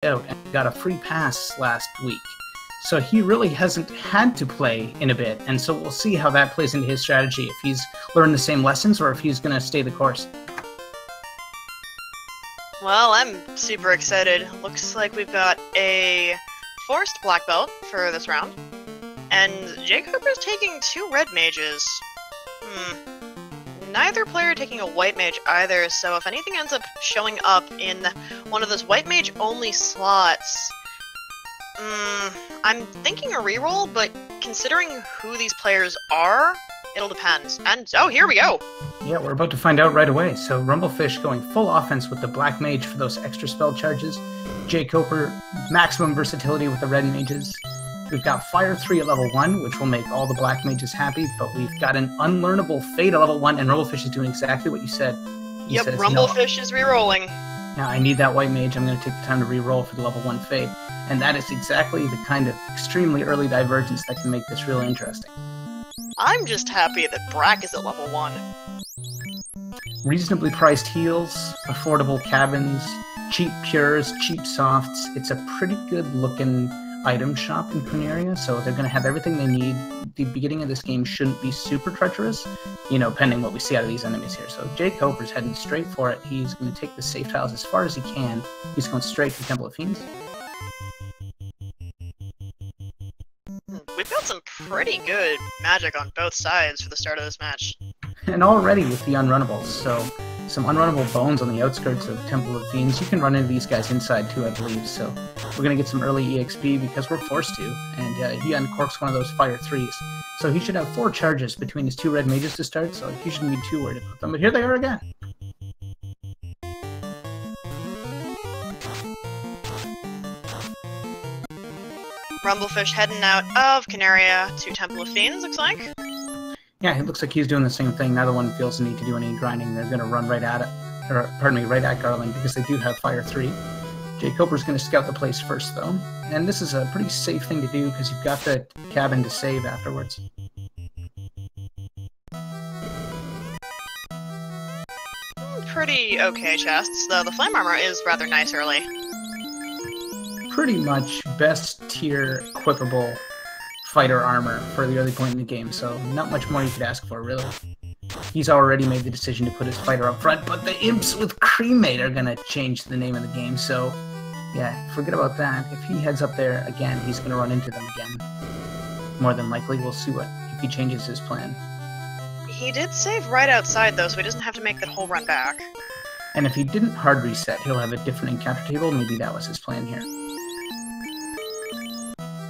out and got a free pass last week. So he really hasn't had to play in a bit, and so we'll see how that plays into his strategy, if he's learned the same lessons or if he's going to stay the course. Well, I'm super excited. Looks like we've got a forced black belt for this round, and Jkoper's taking 2 red mages. Neither player taking a white mage either, so if anything ends up showing up in one of those white mage only slots, I'm thinking a reroll, but considering who these players are, it'll depend. And, oh, here we go! Yeah, we're about to find out right away. So Rumblefish going full offense with the black mage for those extra spell charges. Jkoper, maximum versatility with the red mages. We've got Fire 3 at level 1, which will make all the black mages happy, but we've got an unlearnable Fade at level 1, and Rumblefish is doing exactly what you said. Yep, Rumblefish is rerolling. Now, I need that white mage. I'm going to take the time to reroll for the level 1 Fade. And that is exactly the kind of extremely early divergence that can make this really interesting. I'm just happy that Brack is at level 1. Reasonably priced heals, affordable cabins, cheap pures, cheap softs. It's a pretty good looking item shop in Quinaria, so they're going to have everything they need. The beginning of this game shouldn't be super treacherous, you know, pending what we see out of these enemies here. So Jkoper's heading straight for it. He's going to take the safe tiles as far as he can. He's going straight to Temple of Fiends. We've got some pretty good magic on both sides for the start of this match. And already with the unrunnables, so some unrunnable bones on the outskirts of Temple of Fiends. You can run into these guys inside too, I believe, so we're going to get some early EXP because we're forced to, and he uncorks one of those Fire 3s. So he should have 4 charges between his 2 red mages to start, so he shouldn't be too worried about them. But here they are again. Rumblefish heading out of Quinaria to Temple of Fiends, looks like. Yeah, it looks like he's doing the same thing. Neither one feels the need to do any grinding. They're going to run right at it, or pardon me, right at Garland because they do have Fire 3. Jkoper's going to scout the place first, though. And this is a pretty safe thing to do because you've got the cabin to save afterwards. Pretty okay chests, though the flame armor is rather nice early. Pretty much best tier equipable fighter armor for the early point in the game, so not much more you could ask for, really. He's already made the decision to put his fighter up front, but the imps with cremate are going to change the name of the game, so yeah, forget about that. If he heads up there again, he's going to run into them again. More than likely, we'll see if he changes his plan. He did save right outside, though, so he doesn't have to make that whole run back. And if he didn't hard reset, he'll have a different encounter table. Maybe that was his plan here.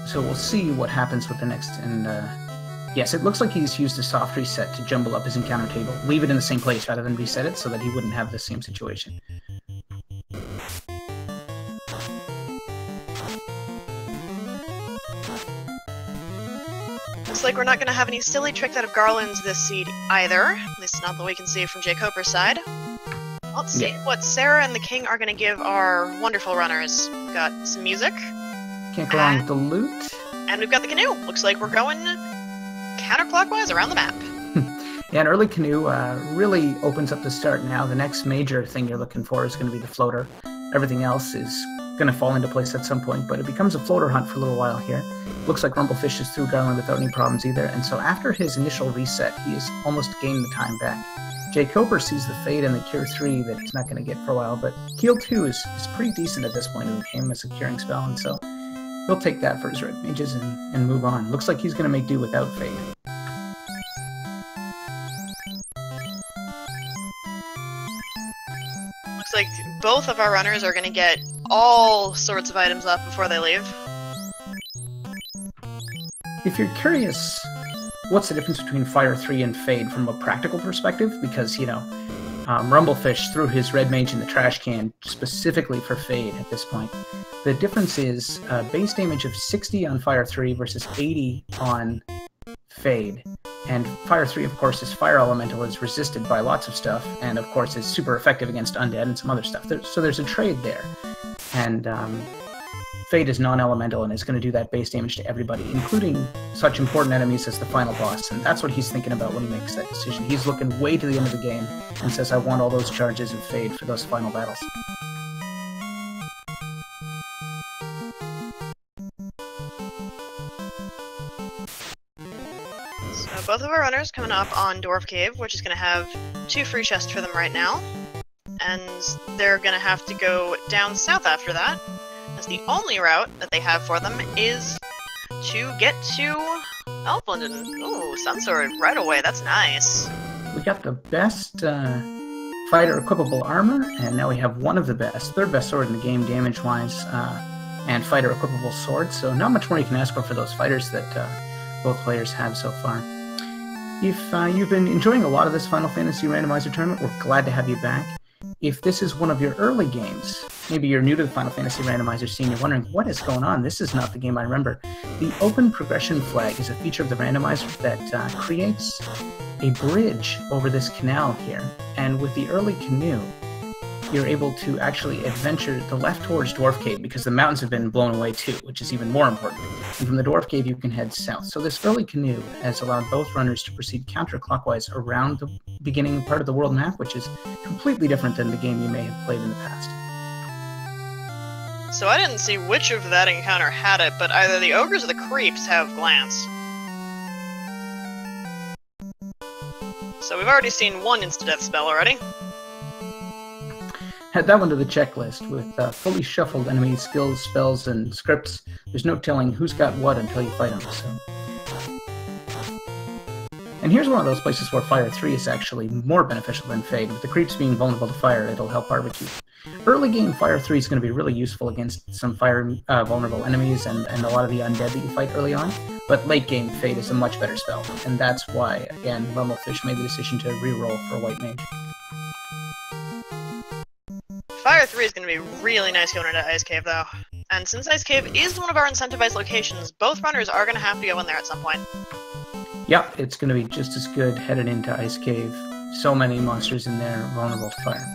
So we'll see what happens with the next, and yes, it looks like he's used a soft reset to jumble up his encounter table. Leave it in the same place rather than reset it so that he wouldn't have the same situation. Looks like we're not going to have any silly tricks out of Garlands this seed either, at least not that we can see from Jkoper's side. Let's see what Sarah and the King are going to give our wonderful runners. We've got some music. Can't go wrong with the loot. And we've got the canoe. Looks like we're going counterclockwise around the map. Yeah, an early canoe really opens up the start now. The next major thing you're looking for is going to be the floater. Everything else is going to fall into place at some point, but it becomes a floater hunt for a little while here. Looks like Rumblefish is through Garland without any problems either, and so after his initial reset, he has almost gained the time back. Jkoper sees the Fade and the Cure 3 that he's not going to get for a while, but Heal 2 is pretty decent at this point in the game as a curing spell, and so he'll take that for his red mages and move on. Looks like he's going to make do without Fade. Looks like both of our runners are going to get all sorts of items up before they leave. If you're curious, what's the difference between Fire 3 and Fade from a practical perspective? Because, you know, Rumblefish threw his red mage in the trash can specifically for Fade at this point. The difference is base damage of 60 on Fire 3 versus 80 on Fade. And Fire 3, of course, is Fire Elemental, is resisted by lots of stuff, and of course is super effective against Undead and some other stuff. So there's a trade there. And Fade is non-elemental and is going to do that base damage to everybody, including such important enemies as the final boss, and that's what he's thinking about when he makes that decision. He's looking way to the end of the game and says, I want all those charges of Fade for those final battles. both of our runners coming up on Dwarf Cave, which is going to have 2 free chests for them right now. And they're going to have to go down south after that, as the only route that they have for them is to get to Elfland. Ooh, Sunsword right away, that's nice. We got the best fighter equipable armor, and now we have one of the best, third best sword in the game damage-wise, and fighter equipable sword, so not much more you can ask for those fighters that both players have so far. If you've been enjoying a lot of this Final Fantasy Randomizer tournament, we're glad to have you back. If this is one of your early games, maybe you're new to the Final Fantasy Randomizer scene, you're wondering, what is going on? This is not the game I remember. The open progression flag is a feature of the randomizer that creates a bridge over this canal here. And with the early canoe, you're able to actually adventure the left towards Dwarf Cave, because the mountains have been blown away too, which is even more important. And from the Dwarf Cave, you can head south. So this early canoe has allowed both runners to proceed counterclockwise around the beginning part of the world map, which is completely different than the game you may have played in the past. So I didn't see which of that encounter had it, but either the ogres or the creeps have glance. So we've already seen one insta-death spell already. Add that one to the checklist. With fully shuffled enemy skills, spells, and scripts, there's no telling who's got what until you fight them. So. And here's one of those places where Fire 3 is actually more beneficial than Fade. With the creeps being vulnerable to fire, it'll help barbecue. Early game, Fire 3 is going to be really useful against some fire vulnerable enemies and a lot of the undead that you fight early on. But late game, Fade is a much better spell. And that's why, again, Rumblefish made the decision to re-roll for White Mage. Fire 3 is going to be really nice going into Ice Cave, though. And since Ice Cave is one of our incentivized locations, both runners are going to have to go in there at some point. Yep, it's going to be just as good headed into Ice Cave. So many monsters in there vulnerable to fire.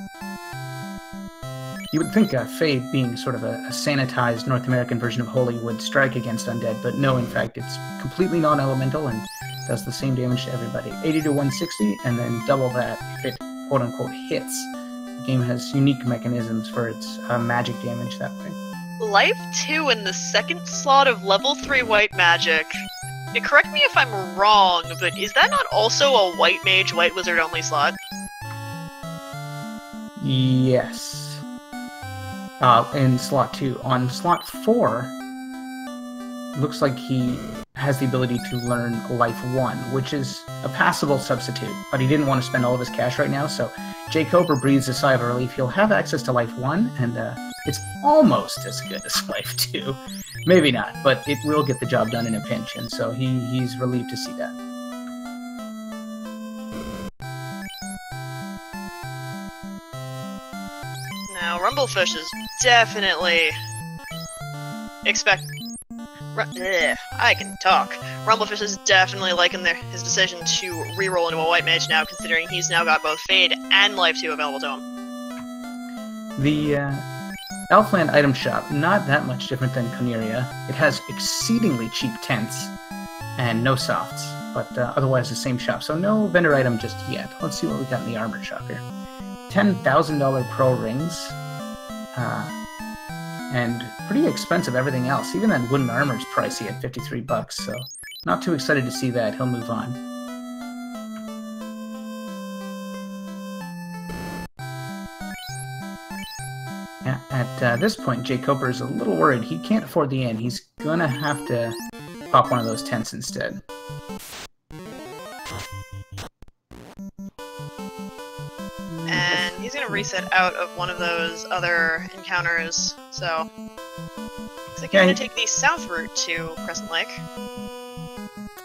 You would think Fade, being sort of a sanitized North American version of Holy, would strike against undead, but no, in fact, it's completely non-elemental and does the same damage to everybody. 80 to 160, and then double that if it, quote-unquote, hits. The game has unique mechanisms for its magic damage that way. Life 2 in the second slot of level 3 white magic. Correct me if I'm wrong, but is that not also a white mage, white wizard only slot? Yes. In slot 2. On slot 4, looks like he has the ability to learn Life 1, which is a passable substitute, but he didn't want to spend all of his cash right now, so Jkoper breathes a sigh of relief. He'll have access to Life 1, and it's almost as good as Life 2. Maybe not, but it will get the job done in a pinch, and so he's relieved to see that. Now, Rumblefish is definitely I can talk. Rumblefish is definitely liking his decision to re-roll into a white mage now, considering he's now got both Fade and Life 2 available to him. The Elfland item shop, not that much different than Coneria. It has exceedingly cheap tents and no softs, but otherwise the same shop. So no vendor item just yet. Let's see what we got in the armor shop here. $10,000 pro rings, and pretty expensive everything else. Even that wooden armor is pricey at $53, so not too excited to see that. He'll move on. Yeah, at this point, Jkoper is a little worried. He can't afford the inn. He's gonna have to pop one of those tents instead. And he's going to reset out of one of those other encounters, so looks like he's going to take the south route to Crescent Lake.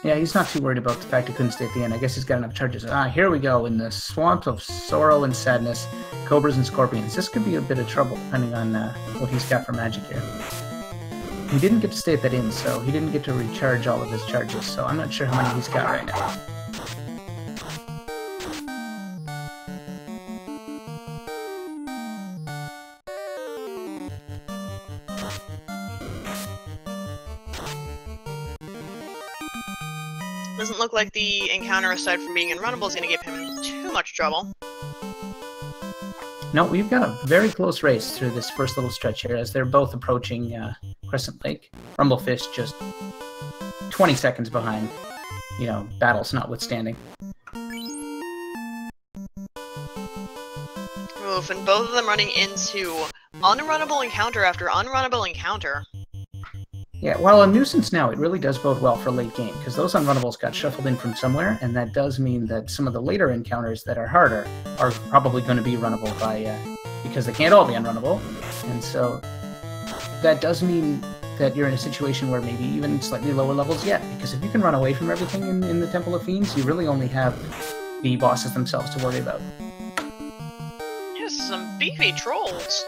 Yeah, he's not too worried about the fact he couldn't stay at the end. I guess he's got enough charges. Here we go, in the swamp of sorrow and sadness, cobras and scorpions. This could be a bit of trouble, depending on what he's got for magic here. He didn't get to stay at that inn, so he didn't get to recharge all of his charges, so I'm not sure how many he's got right now. Doesn't look like the encounter, aside from being unrunnable, is going to give him too much trouble. No, we've got a very close race through this first little stretch here, as they're both approaching Crescent Lake. Rumblefish just 20 seconds behind. you know, battles notwithstanding. Oof, and both of them running into unrunnable encounter after unrunnable encounter. Yeah, while a nuisance now, it really does bode well for late game, because those unrunnables got shuffled in from somewhere, and that does mean that some of the later encounters that are harder are probably going to be runnable by, because they can't all be unrunnable, and so that does mean that you're in a situation where maybe even slightly lower levels yet, because if you can run away from everything in the Temple of Fiends, you really only have the bosses themselves to worry about. Yes, some beefy trolls.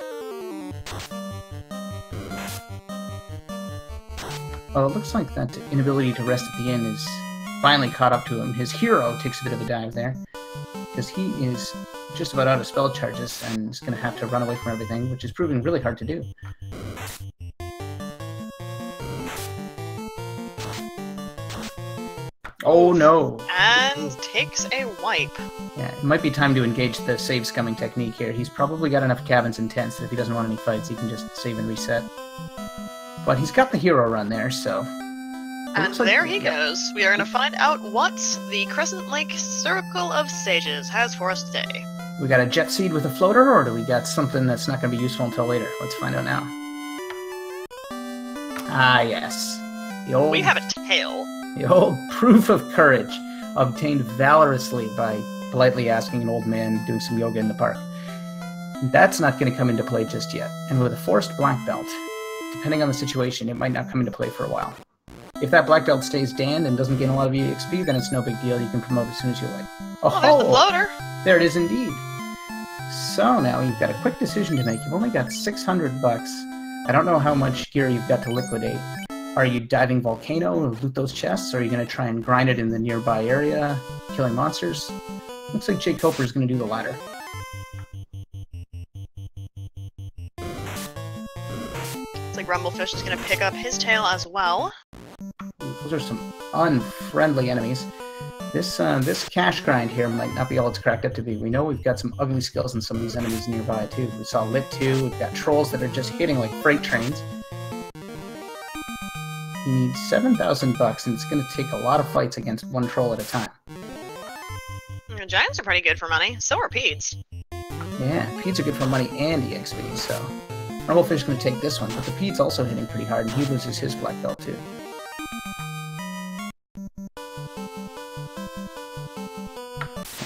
Well, it looks like that inability to rest at the inn is finally caught up to him. His hero takes a bit of a dive there, because he is just about out of spell charges and is going to have to run away from everything, which is proving really hard to do. Oh no! And takes a wipe. Yeah, it might be time to engage the save scumming technique here. He's probably got enough cabins and tents that if he doesn't want any fights, he can just save and reset. But he's got the hero run there, so... And there he goes. We are going to find out what the Crescent Lake Circle of Sages has for us today. We got a jet seed with a floater, or do we got something that's not going to be useful until later? Let's find out now. Ah, yes. We have a tail. The old proof of courage, obtained valorously by politely asking an old man doing some yoga in the park. That's not going to come into play just yet, and with a forced black belt, depending on the situation, it might not come into play for a while. If that black belt stays damned and doesn't gain a lot of EXP, then it's no big deal. You can promote as soon as you like. Oh, there's the floater! There it is indeed. So now you've got a quick decision to make. You've only got 600 bucks. I don't know how much gear you've got to liquidate. Are you diving Volcano or loot those chests? Or are you going to try and grind it in the nearby area, killing monsters? Looks like Jkoper is going to do the latter. Looks like Rumblefish is going to pick up his tail as well. Those are some unfriendly enemies. This cash grind here might not be all it's cracked up to be. We know we've got some ugly skills in some of these enemies nearby too. We saw Lit 2, we've got trolls that are just hitting like freight trains. You need 7,000 bucks, and it's going to take a lot of fights against one troll at a time. The Giants are pretty good for money. So are Pete's. Yeah, Pete's are good for money and EXP, so... Rumblefish is going to take this one, but the Pete's also hitting pretty hard, and he loses his black belt too.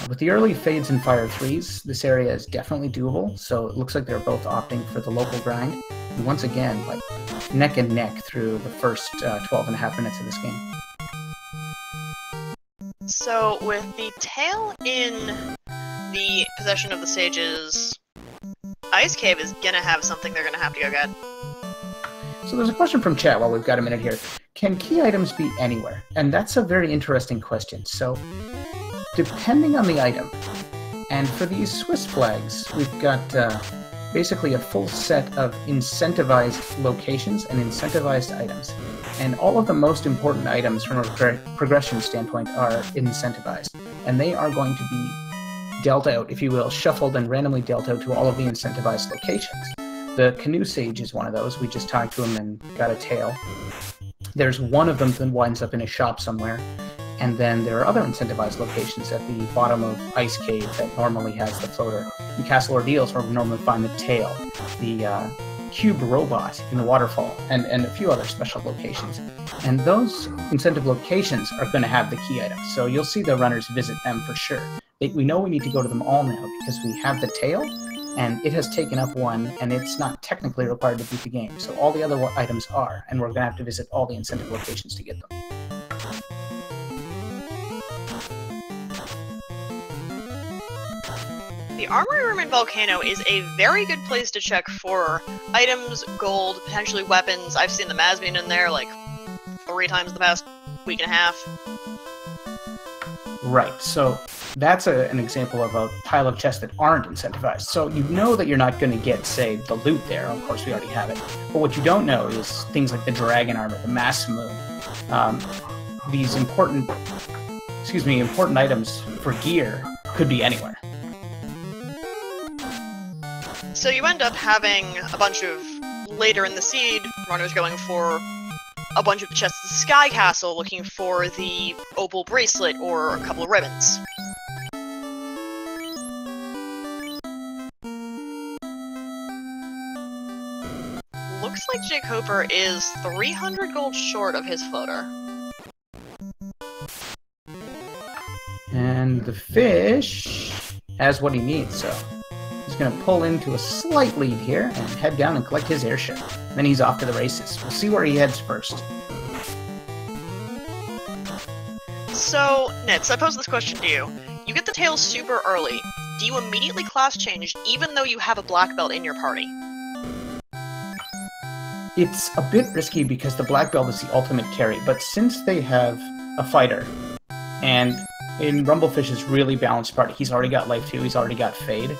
With the early Fades and Fire 3s, this area is definitely doable, so it looks like they're both opting for the local grind. And once again, like, neck and neck through the first 12.5 minutes of this game. So, with the tail in the possession of the sages, Ice Cave is gonna have something they're gonna have to go get. So there's a question from chat while we've got a minute here. Can key items be anywhere? And that's a very interesting question. So, depending on the item, and for these Swiss flags, we've got basically a full set of incentivized locations and incentivized items. And all of the most important items from a progression standpoint are incentivized. And they are going to be dealt out, if you will, shuffled and randomly dealt out to all of the incentivized locations. The Canoe Sage is one of those. We just talked to him and got a tail. There's one of them that winds up in a shop somewhere. And then there are other incentivized locations at the bottom of Ice Cave that normally has the floater. In Castle Ordeals, where we normally find the tail, the cube robot in the waterfall, and a few other special locations. And those incentive locations are going to have the key items, so you'll see the runners visit them for sure. We know we need to go to them all now because we have the tail, and it has taken up one, and it's not technically required to beat the game. So all the other items are, and we're going to have to visit all the incentive locations to get them. The Armory Room in Volcano is a very good place to check for items, gold, potentially weapons. I've seen the Masbean in there like 3 times the past week and a half. Right, so that's an example of a pile of chests that aren't incentivized. So you know that you're not going to get, say, the loot there. Of course, we already have it. But what you don't know is things like the dragon armor, the mass moon, these important items for gear could be anywhere. So you end up having a bunch of later in the seed runners going for a bunch of the chests at the Sky Castle looking for the opal bracelet or a couple of ribbons. Looks like Jkoper is 300 gold short of his floater. And the fish has what he needs, so he's going to pull into a slight lead here and head down and collect his airship. Then he's off to the races. We'll see where he heads first. So, Nitz, I pose this question to you. You get the tail super early. Do you immediately class change even though you have a black belt in your party? It's a bit risky because the black belt is the ultimate carry, but since they have a fighter, and in Rumblefish's really balanced party, he's already got Life 2, he's already got Fade,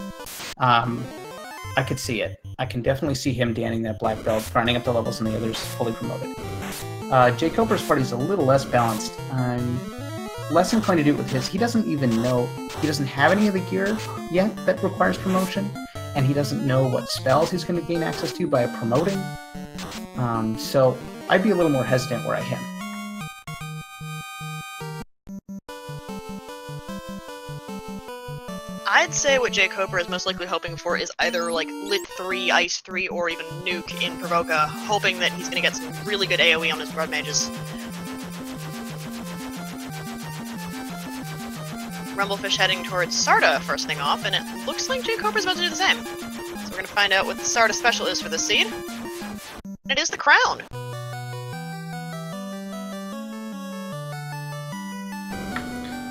I could see it. I can definitely see him danning that black belt, grinding up the levels, and the others fully promoted. Jkoper's party is a little less balanced. I'm less inclined to do it with his. He doesn't even know, he doesn't have any of the gear yet that requires promotion, and he doesn't know what spells he's going to gain access to by promoting. So I'd be a little more hesitant where I am. I'd say what Jkoper is most likely hoping for is either like Lit 3, Ice 3, or even Nuke in Provoca, hoping that he's going to get some really good AoE on his Red Mages. Rumblefish heading towards Sarda first thing off, and it looks like Jkoper's about to do the same. So we're going to find out what the Sarda special is for this seed. It is the crown!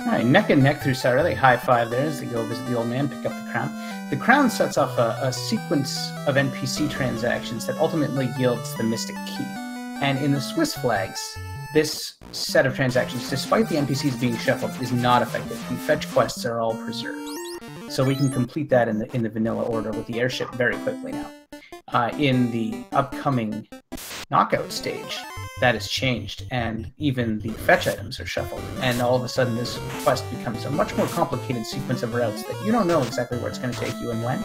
Alright, neck and neck through Sarah. They high-five there as they go visit the old man, pick up the crown. The crown sets off a sequence of NPC transactions that ultimately yields the Mystic Key. And in the Swiss flags, this set of transactions, despite the NPCs being shuffled, is not effective. The fetch quests are all preserved. So we can complete that in the vanilla order with the airship very quickly now. In the upcoming knockout stage, that is changed, and even the fetch items are shuffled, and all of a sudden this quest becomes a much more complicated sequence of routes that you don't know exactly where it's going to take you and when,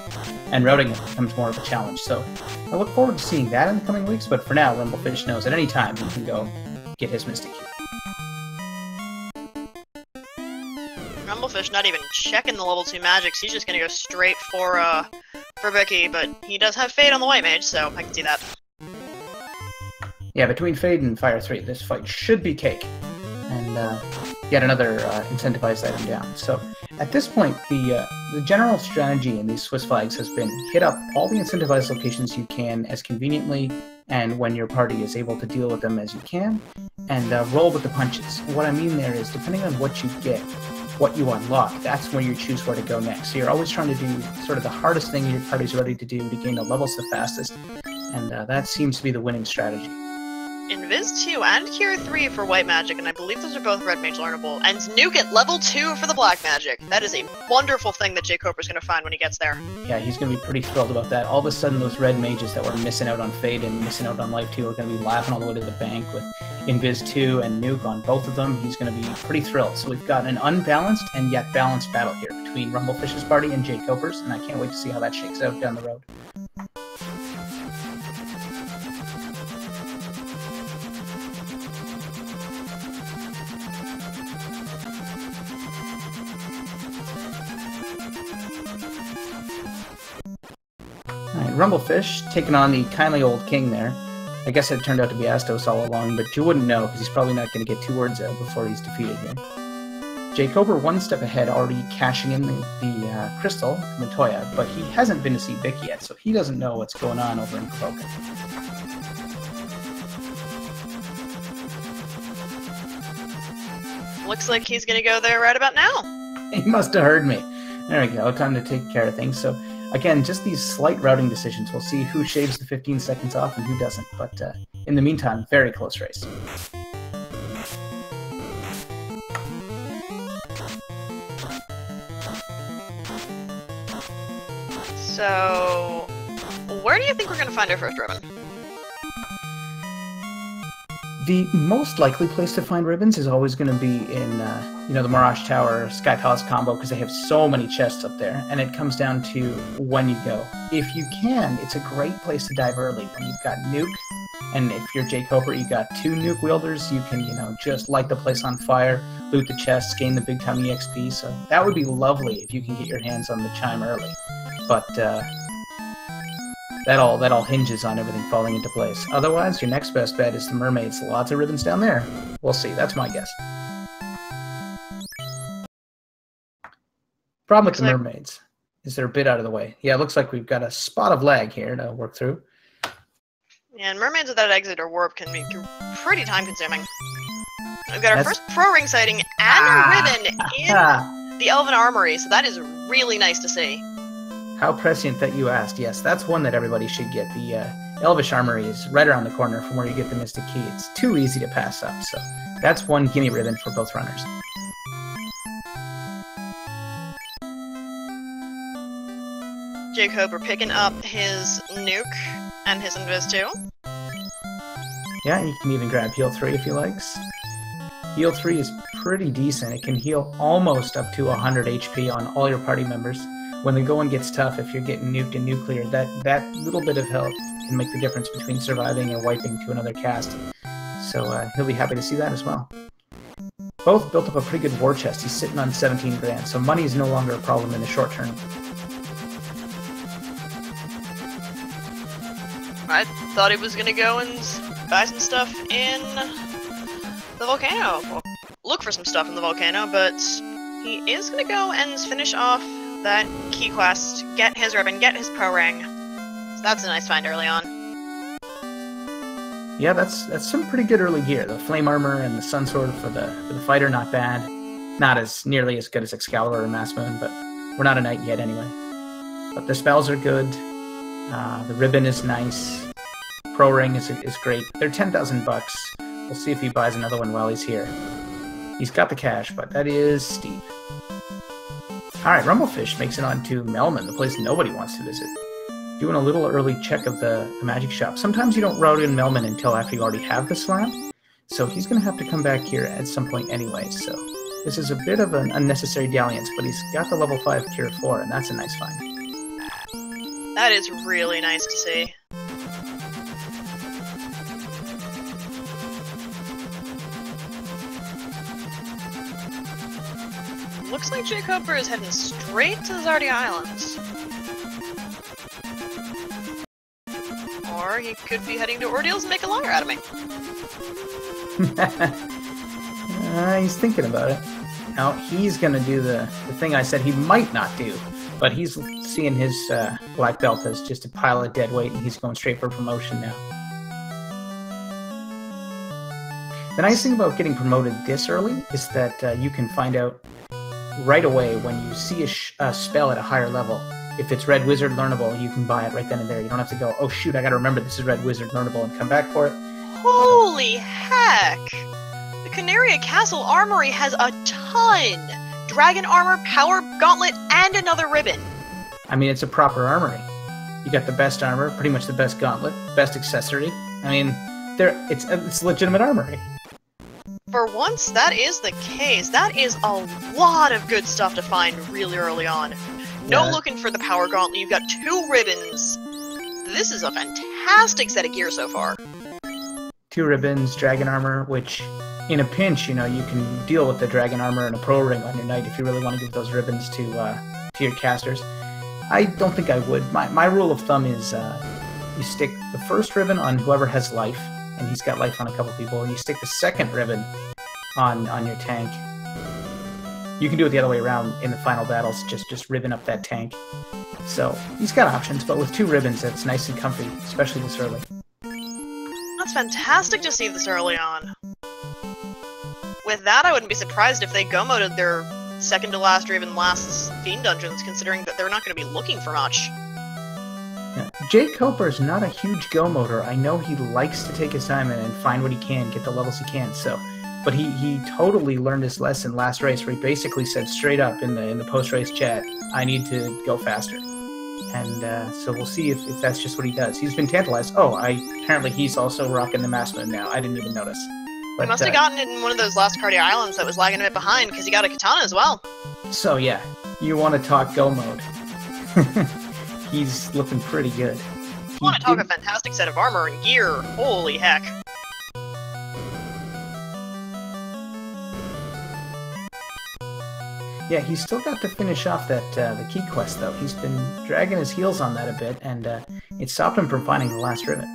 and routing it becomes more of a challenge. So I look forward to seeing that in the coming weeks, but for now, Rumblefish knows at any time he can go get his Mystic Key. Rumblefish not even checking the level 2 magics, he's just gonna go straight for Vicky, but he does have Fade on the White Mage, so I can see that. Yeah, between Fade and Fire 3, this fight should be cake. And yet another incentivized item down. So at this point, the general strategy in these Swiss flags has been hit up all the incentivized locations you can as conveniently and when your party is able to deal with them as you can, and roll with the punches. And what I mean there is, depending on what you get, what you unlock, that's where you choose where to go next. So you're always trying to do sort of the hardest thing your party's ready to do to gain the levels the fastest, and that seems to be the winning strategy. Invis 2 and Cure 3 for White Magic, and I believe those are both Red Mage learnable, and Nuke at level 2 for the Black Magic. That is a wonderful thing that Jkoper's going to find when he gets there. Yeah, he's going to be pretty thrilled about that. All of a sudden, those Red Mages that were missing out on Fade and missing out on Life 2 are going to be laughing all the way to the bank with Invis 2 and Nuke on both of them. He's going to be pretty thrilled. So we've got an unbalanced and yet balanced battle here between Rumblefish's party and Jkoper's, and I can't wait to see how that shakes out down the road. Rumblefish taking on the kindly old king there. I guess it turned out to be Astos all along, but you wouldn't know because he's probably not going to get 2 words out before he's defeated here. Jkoper one step ahead, already cashing in the crystal, Matoya, but he hasn't been to see Vic yet, so he doesn't know what's going on over in Provoca. Looks like he's going to go there right about now. He must have heard me. There we go, time to take care of things. So again, just these slight routing decisions. We'll see who shaves the 15 seconds off and who doesn't. But in the meantime, very close race. So, where do you think we're going to find our first ribbon? The most likely place to find ribbons is always going to be in, the Mirage Tower Sky Palace combo, because they have so many chests up there, and it comes down to when you go. If you can, it's a great place to dive early when you've got Nuke And if you're Jkoper, you got 2 nuke wielders, you can, you know, just light the place on fire, loot the chests, gain the big time EXP. So that would be lovely if you can get your hands on the chime early. But that all hinges on everything falling into place. Otherwise, your next best bet is the mermaids. Lots of ribbons down there. We'll see. That's my guess. Problem with the mermaids is they're a bit out of the way. Yeah, it looks like we've got a spot of lag here to work through. Yeah, and mermaids without exit or warp can be pretty time-consuming. We've got our first pro ring sighting and a ribbon in the Elven Armory, so that is really nice to see. How prescient that you asked. Yes, that's one that everybody should get. The Elvish Armory is right around the corner from where you get the Mystic Key. It's too easy to pass up, so that's one gimme ribbon for both runners. Jkoper picking up his nuke and his invis too. Yeah, you can even grab heal 3 if you likes. Heal 3 is pretty decent. It can heal almost up to 100 HP on all your party members. When the going gets tough, if you're getting nuked and nuclear, that little bit of help can make the difference between surviving and wiping to another cast. So he'll be happy to see that as well. Both built up a pretty good war chest. He's sitting on 17 grand, so money is no longer a problem in the short term. I thought he was gonna go and buy some stuff in the volcano. Well, look for some stuff in the volcano, but he is gonna go and finish off that key quest, get his ribbon, get his pro ring. So that's a nice find early on. Yeah, that's some pretty good early gear. The flame armor and the sun sword for the fighter, not bad. Not as nearly as good as Excalibur or Mass Moon, but we're not a knight yet anyway. But the spells are good. The ribbon is nice. Pro ring is great. They're 10,000 bucks. We'll see if he buys another one while he's here. He's got the cash, but that is steep. Alright, Rumblefish makes it on to Melman, the place nobody wants to visit. Doing a little early check of the magic shop. Sometimes you don't route in Melman until after you already have the slam, so he's going to have to come back here at some point anyway, so this is a bit of an unnecessary dalliance, but he's got the level 5 Cure 4, and that's a nice find. That is really nice to see. Looks like Jkoper is heading straight to the Zardia Islands. Or he could be heading to Ordeals and make a liar out of me. He's thinking about it. Now, he's going to do the thing I said he might not do, but he's seeing his black belt as just a pile of dead weight, and he's going straight for promotion now. The nice thing about getting promoted this early is that you can find out right away when you see a spell at a higher level. If it's Red Wizard learnable, you can buy it right then and there. You don't have to go, oh shoot, I gotta remember this is Red Wizard learnable and come back for it. Holy heck! The Canaria Castle Armory has a ton! Dragon armor, power gauntlet, and another ribbon. I mean, it's a proper armory. You got the best armor, pretty much the best gauntlet, best accessory. I mean, it's legitimate armory. For once, that is the case. That is a lot of good stuff to find really early on. No looking for the power gauntlet. You've got 2 ribbons. This is a fantastic set of gear so far. 2 ribbons, dragon armor, which in a pinch, you know, you can deal with the dragon armor and a pro ring on your knight if you really want to give those ribbons to your casters. I don't think I would. My rule of thumb is you stick the first ribbon on whoever has life, and he's got life on a couple people, and you stick the second ribbon on your tank. You can do it the other way around in the final battles, just ribbon up that tank. So, he's got options, but with 2 ribbons, that's nice and comfy, especially this early. That's fantastic to see this early on. With that, I wouldn't be surprised if they go-moded their second-to-last or even last Fiend dungeons, considering that they're not going to be looking for much. Yeah. Jkoper is not a huge go-moder. I know he likes to take his time and find what he can, get the levels he can, so... But he totally learned his lesson last race, where he basically said straight up in the post-race chat, I need to go faster. And so we'll see if that's just what he does. He's been tantalized. Oh, apparently he's also rocking the Mass Moon now. I didn't even notice. But, he must have gotten it in one of those last party islands that was lagging a bit behind, because he got a katana as well. So yeah, you want to talk go mode. He's looking pretty good. want to talk a fantastic set of armor and gear. Holy heck. Yeah, he's still got to finish off that the key quest, though. He's been dragging his heels on that a bit, and it stopped him from finding the last rivet.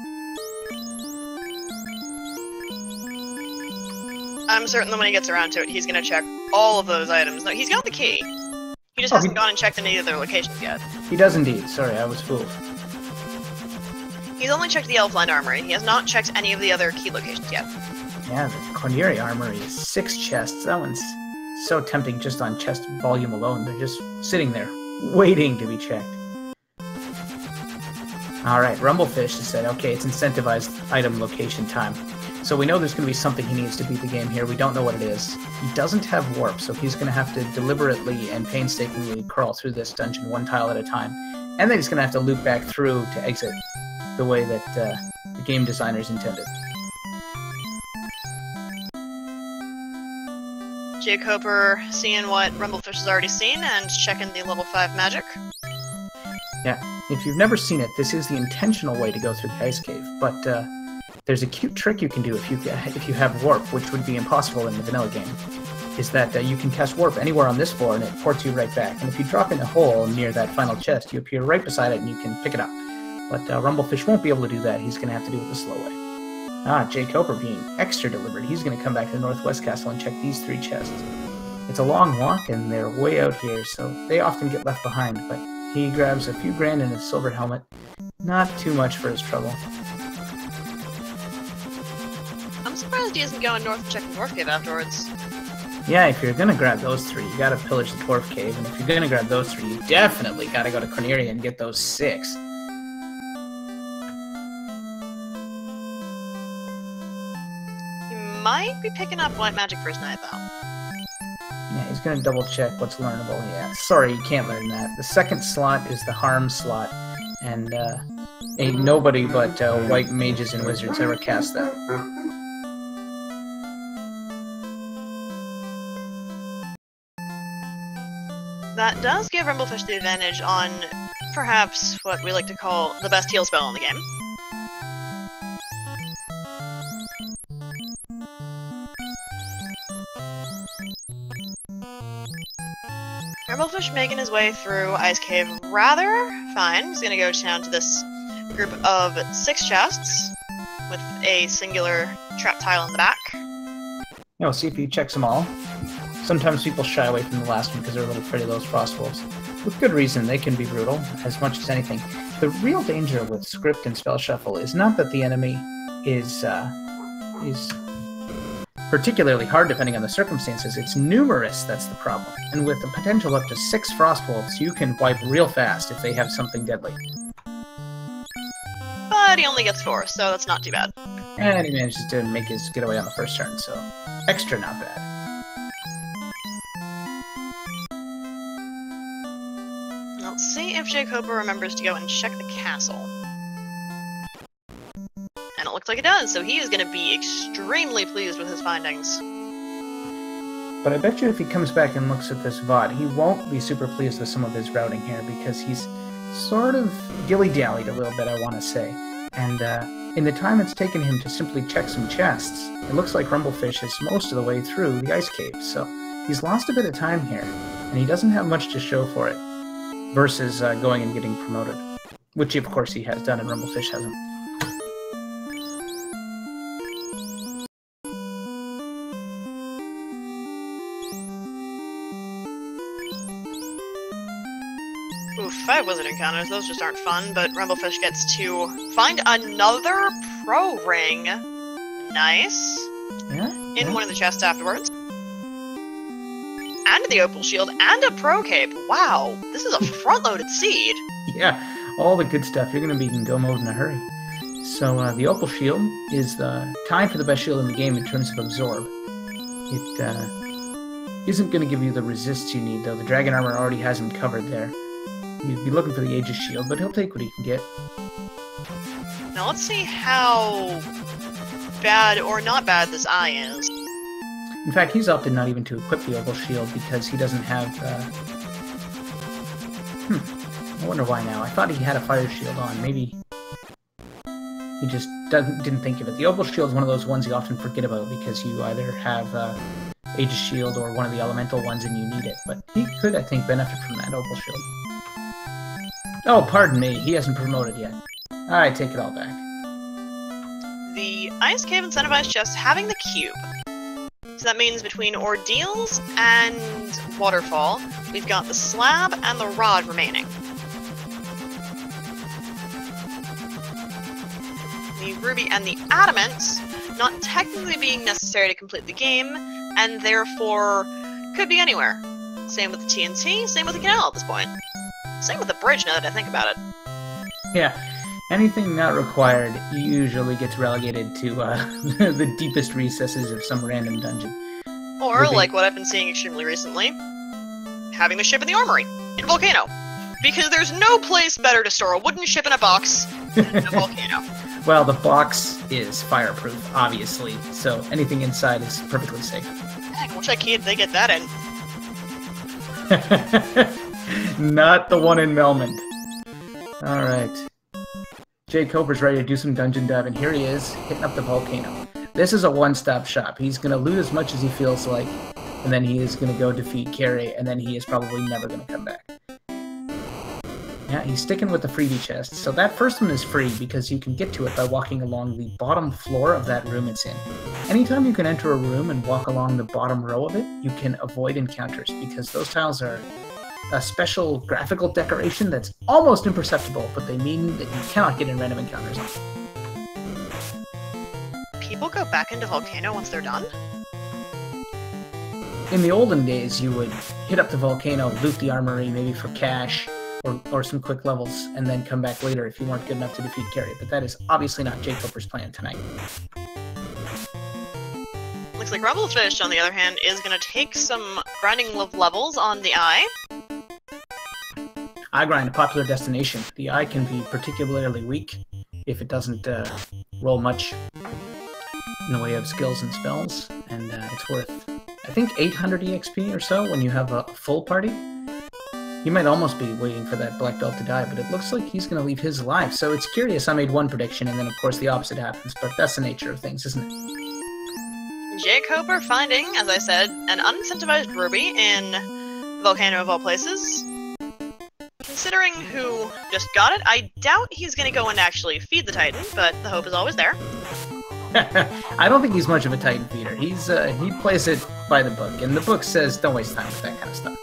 I'm certain that when he gets around to it, he's going to check all of those items. No, he's got the key. He just hasn't gone and checked any of their locations yet. He does indeed. Sorry, I was fooled. He's only checked the Elfland Armory. He has not checked any of the other key locations yet. Yeah, the Corneria Armory is 6 chests. That one's so tempting just on chest volume alone. They're just sitting there, waiting to be checked. Alright, Rumblefish has said, okay, it's incentivized item location time. So we know there's going to be something he needs to beat the game here. We don't know what it is. He doesn't have warp, so he's going to have to deliberately and painstakingly crawl through this dungeon one tile at a time. And then he's going to have to loop back through to exit the way that the game designers intended. Jkoper seeing what Rumblefish has already seen and checking the level 5 magic. Yeah, if you've never seen it, this is the intentional way to go through the ice cave, but there's a cute trick you can do if you have warp, which would be impossible in the vanilla game, is that you can cast warp anywhere on this floor and it ports you right back, and if you drop in a hole near that final chest, you appear right beside it and you can pick it up. But Rumblefish won't be able to do that. He's going to have to do it the slow way. Jkoper being extra deliberate. He's going to come back to the Northwest Castle and check these 3 chests. It's a long walk, and they're way out here, so they often get left behind, but he grabs a few grand in his silver helmet. Not too much for his trouble. I'm surprised he isn't going north and checking Dwarf Cave afterwards. Yeah, if you're going to grab those 3, you got to pillage the Dwarf Cave, and if you're going to grab those 3, you definitely got to go to Corneria and get those 6. Might be picking up white magic first night, though. Yeah, he's going to double check what's learnable. Yeah, sorry, you can't learn that. The second slot is the harm slot, and ain't nobody but white mages and wizards ever cast that. That does give Rumblefish the advantage on perhaps what we like to call the best heal spell in the game. Rumblefish making his way through Ice Cave rather fine. He's gonna go down to this group of 6 chests with a singular trap tile in the back. We'll see if he checks them all. Sometimes people shy away from the last one because they're a little afraid of those frost wolves. With good reason, they can be brutal, as much as anything. The real danger with script and spell shuffle is not that the enemy is particularly hard depending on the circumstances. It's numerous that's the problem. And with the potential up to 6 frost wolves, you can wipe real fast if they have something deadly. But he only gets 4, so that's not too bad. And he manages to make his getaway on the first turn, so extra not bad. Let's see if Jkoper remembers to go and check the castle. And it looks like it does, so he is going to be extremely pleased with his findings. But I bet you if he comes back and looks at this VOD, he won't be super pleased with some of his routing here, because he's sort of dilly-dallied a little bit, I want to say. And in the time it's taken him to simply check some chests, it looks like Rumblefish is most of the way through the ice cave, so he's lost a bit of time here, and he doesn't have much to show for it, versus going and getting promoted, which of course he has done and Rumblefish hasn't. Ooh, 5 wizard encounters, those just aren't fun, but Rumblefish gets to find another pro ring. Nice. Yeah? In one of the chests afterwards. And the opal shield, and a pro cape. Wow, this is a front-loaded seed. Yeah, all the good stuff. You're going to be in go mode in a hurry. So the opal shield is the tied for the best shield in the game in terms of absorb. It isn't going to give you the resists you need, though. The dragon armor already has him covered there. You'd be looking for the Aegis shield, but he'll take what he can get. Now let's see how bad or not bad this eye is. In fact, he's opted not even to equip the opal shield because he doesn't have... I wonder why now. I thought he had a fire shield on. Maybe He just didn't think of it. The Opal Shield is one of those ones you often forget about because you either have Aegis Shield or one of the elemental ones and you need it. But he could, I think, benefit from that Opal Shield. Oh, pardon me. He hasn't promoted yet. I take it all back. The Ice Cave incentivized chest having the cube. So that means between Ordeals and Waterfall, we've got the slab and the rod remaining. The ruby and the adamant not technically being necessary to complete the game, and therefore could be anywhere. Same with the TNT, same with the canal at this point. Same with the bridge now that I think about it. Yeah, anything not required usually gets relegated to the deepest recesses of some random dungeon. Or, like what I've been seeing extremely recently, having the ship in the armory, in a volcano. Because there's no place better to store a wooden ship in a box than in a volcano. Well, the box is fireproof, obviously, so anything inside is perfectly safe. Heck, I wish I could they get that in. Not the one in Melmond. Alright. Jkoper's ready to do some dungeon diving. Here he is, hitting up the volcano. This is a one-stop shop. He's going to loot as much as he feels like, and then he is going to go defeat Carrie, and then he is probably never going to come back. Yeah, he's sticking with the freebie chest. So that first one is free because you can get to it by walking along the bottom floor of that room it's in. Anytime you can enter a room and walk along the bottom row of it, you can avoid encounters because those tiles are a special graphical decoration that's almost imperceptible, but they mean that you cannot get in random encounters. People go back into Volcano once they're done? In the olden days, you would hit up the volcano, loot the armory, maybe for cash, or some quick levels, and then come back later if you weren't good enough to defeat Carrie. But that is obviously not Jkoper's plan tonight. Looks like Rumblefish, on the other hand, is going to take some grinding levels on the eye. Eye grind, a popular destination. The eye can be particularly weak if it doesn't roll much in the way of skills and spells, and it's worth, I think, 800 EXP or so when you have a full party. He might almost be waiting for that black belt to die, but it looks like he's going to leave his alive. So it's curious. I made one prediction, and then, of course, the opposite happens. But that's the nature of things, isn't it? Jkoper finding, as I said, an unincentivized ruby in Volcano of all places. Considering who just got it, I doubt he's going to go and actually feed the Titan, but the hope is always there. I don't think he's much of a Titan feeder. He plays it by the book, and the book says don't waste time with that kind of stuff.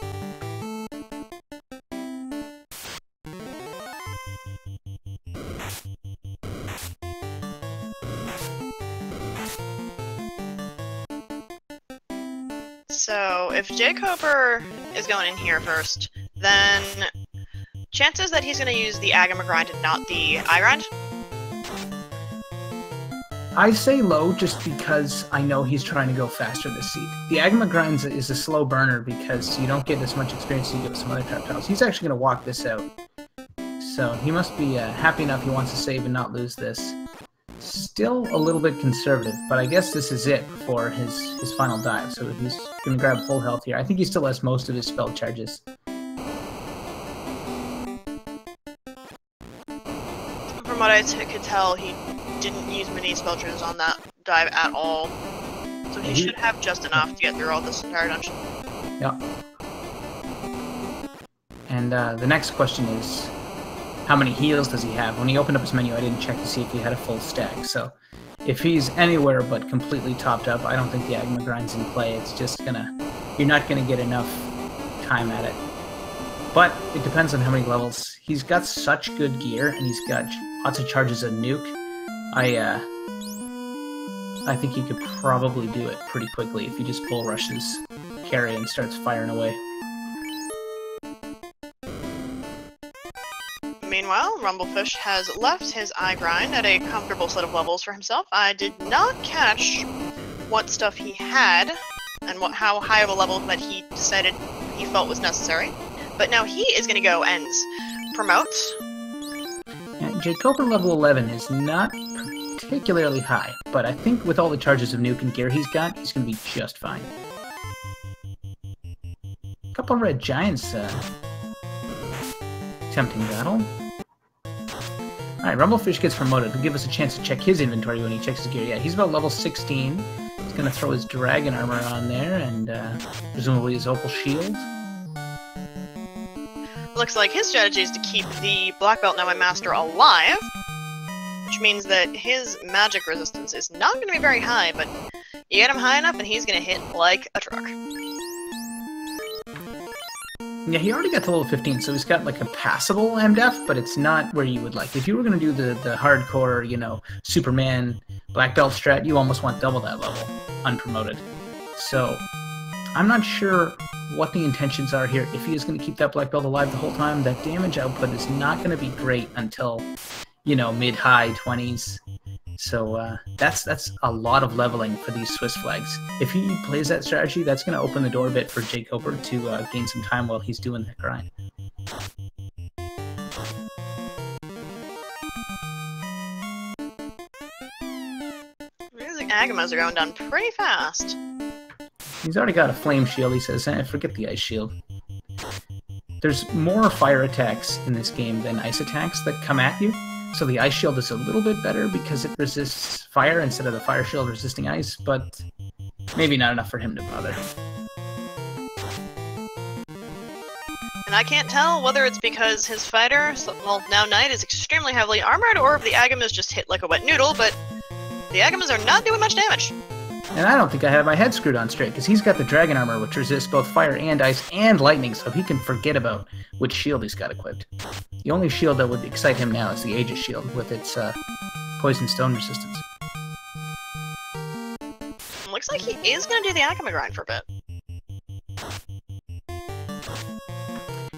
So, if Jkoper is going in here first, then chances that he's going to use the Agama grind and not the eye grind? I say low just because I know he's trying to go faster this seed. The Agama grind is a slow burner because you don't get as much experience as you get with some other trap tiles. He's actually going to walk this out. So he must be happy enough he wants to save and not lose this. Still a little bit conservative, but I guess this is it for his final dive, so he's going to grab full health here. I think he still has most of his spell charges. From what I could tell, he didn't use many spell charges on that dive at all, so he should have just enough to get through all this entire dungeon. Yeah. And the next question is, how many heals does he have? When he opened up his menu, I didn't check to see if he had a full stack. So if he's anywhere but completely topped up, I don't think the Agama grind's in play. It's just you're not gonna get enough time at it. But it depends on how many levels. He's got such good gear, and he's got lots of charges of nuke. I think he could probably do it pretty quickly if he just bull rushes Carrie and starts firing away. Meanwhile, Rumblefish has left his eye grind at a comfortable set of levels for himself. I did not catch what stuff he had and how high of a level that he decided he felt was necessary. But now he is going to go and promote. Jkoper level 11 is not particularly high, but I think with all the charges of nuke and gear he's got, he's going to be just fine. A couple red giants tempting battle. Alright, Rumblefish gets promoted. It'll give us a chance to check his inventory when he checks his gear. Yeah, he's about level 16. He's going to throw his dragon armor on there and presumably his opal shield. Looks like his strategy is to keep the Black Belt Now My Master alive, which means that his magic resistance is not going to be very high, but you get him high enough and he's going to hit like a truck. Yeah, he already got to level 15, so he's got like a passable MDF, but it's not where you would like. If you were going to do the hardcore, you know, Superman Black Belt strat, you almost want double that level, unpromoted. So, I'm not sure what the intentions are here. If he is going to keep that Black Belt alive the whole time, that damage output is not going to be great until, you know, mid-high 20s. So that's a lot of leveling for these Swiss flags. If he plays that strategy, that's going to open the door a bit for Jkoper to gain some time while he's doing that grind. These Agamas are going down pretty fast. He's already got a flame shield, he says. Forget the ice shield. There's more fire attacks in this game than ice attacks that come at you. So the ice shield is a little bit better because it resists fire instead of the fire shield resisting ice, but maybe not enough for him to bother. And I can't tell whether it's because his fighter, well, now Knight, is extremely heavily armored, or if the Agamas just hit like a wet noodle, but the Agamas are not doing much damage. And I don't think I have my head screwed on straight, because he's got the dragon armor, which resists both fire and ice and lightning, so he can forget about which shield he's got equipped. The only shield that would excite him now is the Aegis shield, with its poison stone resistance. Looks like he is going to do the Agama grind for a bit.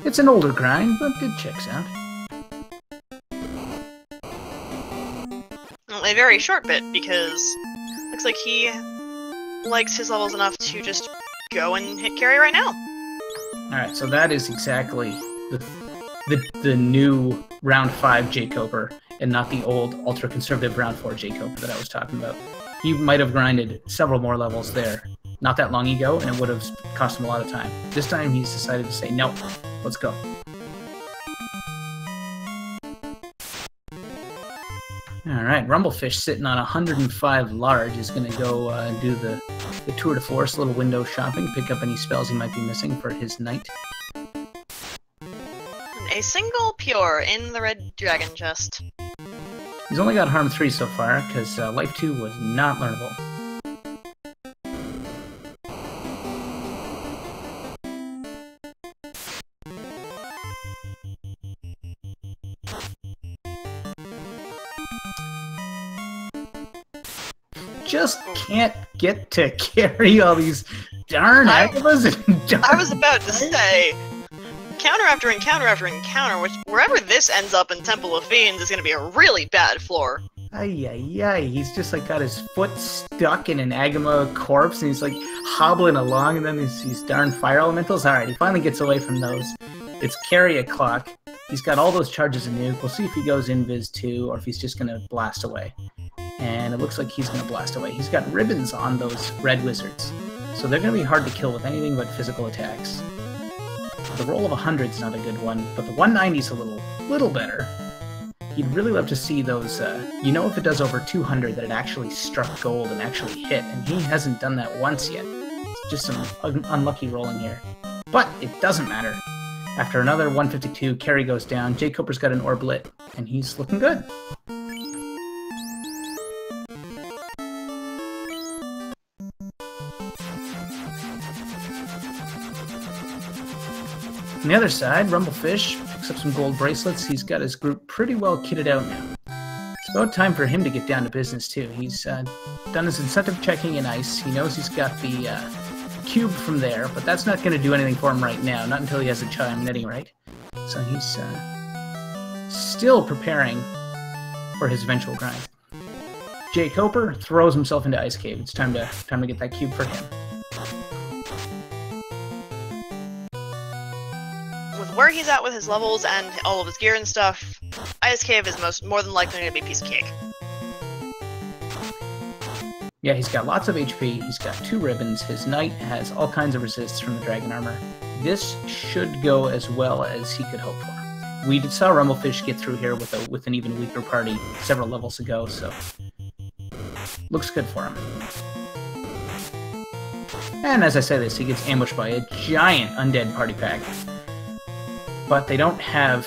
It's an older grind, but it checks out. Well, a very short bit, because looks like he likes his levels enough to just go and hit carry right now. Alright, so that is exactly the new round 5 Jkoper, and not the old ultra-conservative round 4 Jkoper that I was talking about. He might have grinded several more levels there not that long ago, and it would have cost him a lot of time. This time he's decided to say, no, let's go. Alright, Rumblefish sitting on 105 large is going to go do the tour de force, little window shopping, pick up any spells he might be missing for his knight. A single pure in the red dragon chest. He's only got harm 3 so far, because life 2 was not learnable. Just can't get to carry all these darn Agamas and darn I was about to say, encounter after encounter after encounter, which wherever this ends up in Temple of Fiends is going to be a really bad floor. Ay. He's just like got his foot stuck in an Agama corpse and he's like hobbling along, and then these darn fire elementals. Alright, he finally gets away from those. It's carry o'clock. He's got all those charges in nuke. We'll see if he goes invis 2 or if he's just going to blast away. And it looks like he's going to blast away. He's got ribbons on those red wizards, so they're going to be hard to kill with anything but physical attacks. The roll of 100 is not a good one, but the 190 is a little better. You'd really love to see those, you know, if it does over 200 that it actually struck gold and actually hit, and he hasn't done that once yet. It's just some unlucky rolling here. But it doesn't matter. After another 152, carry goes down, Jkoper's got an orb lit, and he's looking good. On the other side, Rumblefish picks up some gold bracelets. He's got his group pretty well kitted out now. It's about time for him to get down to business, too. He's done his incentive checking in ice. He knows he's got the cube from there, but that's not going to do anything for him right now, not until he has a chime at any rate. So he's still preparing for his eventual grind. Jkoper throws himself into Ice Cave. It's time to get that cube for him. Where he's at with his levels and all of his gear and stuff, Ice Cave is more than likely going to be a piece of cake. Yeah, he's got lots of HP, he's got 2 ribbons, his knight has all kinds of resists from the dragon armor. This should go as well as he could hope for. we saw Rumblefish get through here with an even weaker party several levels ago, so looks good for him. And as I say this, he gets ambushed by a giant undead party pack. But they don't have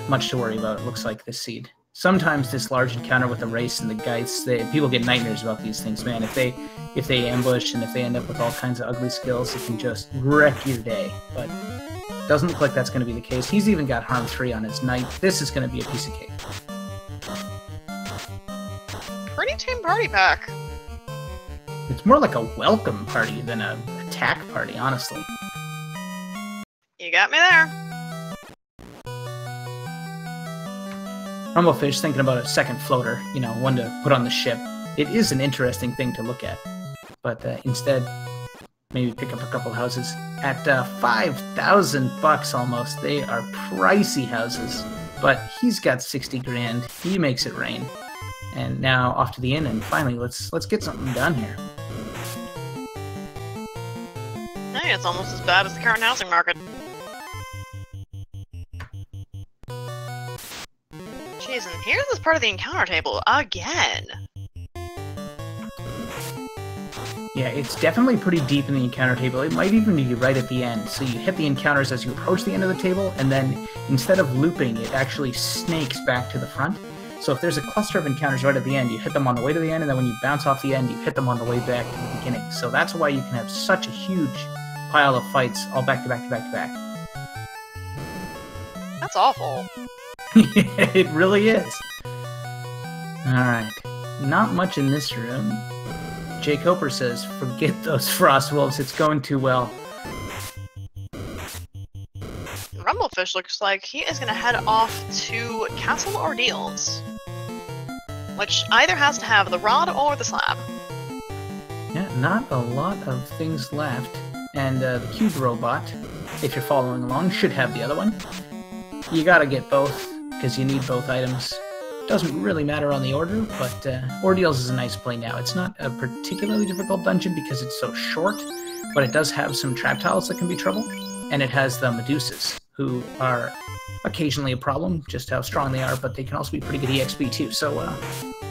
much to worry about, it looks like, this seed. Sometimes this large encounter with the race and the Geist, people get nightmares about these things, man. If they ambush and if they end up with all kinds of ugly skills, it can just wreck your day. But it doesn't look like that's going to be the case. He's even got harm 3 on his knight. This is going to be a piece of cake. Pretty tame party pack. It's more like a welcome party than an attack party, honestly. You got me there. Rumblefish thinking about a second floater, you know, one to put on the ship. It is an interesting thing to look at. But instead, maybe pick up a couple houses. At 5,000 bucks almost, they are pricey houses. But he's got 60 grand. He makes it rain. And now off to the inn, and finally, let's get something done here. Hey, it's almost as bad as the current housing market. Jeez, and here's this part of the encounter table again. Yeah, it's definitely pretty deep in the encounter table. It might even be right at the end. So you hit the encounters as you approach the end of the table, and then instead of looping, it actually snakes back to the front. So if there's a cluster of encounters right at the end, you hit them on the way to the end, and then when you bounce off the end, you hit them on the way back to the beginning. So that's why you can have such a huge pile of fights all back to back to back to back. That's awful. It really is. Alright. Not much in this room. Jkoper says, forget those frost wolves, it's going too well. Rumblefish looks like he is going to head off to Castle Ordeals, which either has to have the rod or the slab. Yeah, not a lot of things left. And the cube robot, if you're following along, should have the other one. You gotta get both, because you need both items. Doesn't really matter on the order, but Ordeals is a nice play now. It's not a particularly difficult dungeon because it's so short, but it does have some trap tiles that can be trouble, and it has the Medusas, who are occasionally a problem, just how strong they are, but they can also be pretty good EXP too, so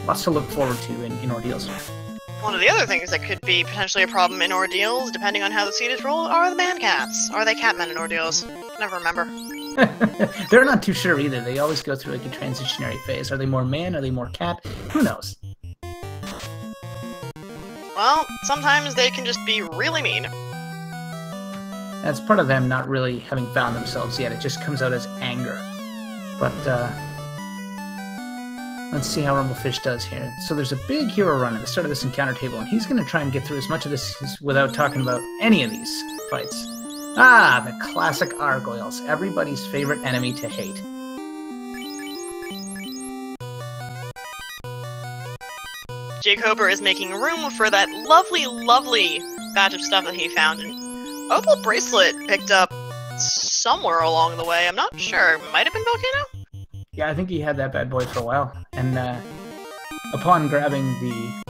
lots to look forward to in Ordeals. One of the other things that could be potentially a problem in Ordeals, depending on how the seed is rolled, are the man cats. Are they catmen in Ordeals? I never remember. They're not too sure either. They always go through like a transitionary phase. Are they more man? Are they more cat? Who knows? Well, sometimes they can just be really mean. That's part of them not really having found themselves yet. It just comes out as anger. But, let's see how Rumblefish does here. So there's a big hero run at the start of this encounter table, and he's going to try and get through as much of this without talking about any of these fights. Ah, the classic Gargoyles, everybody's favorite enemy to hate. Jkoper is making room for that lovely, lovely batch of stuff that he found. An opal bracelet picked up somewhere along the way. I'm not sure. Might have been Volcano? Yeah, I think he had that bad boy for a while. And upon grabbing the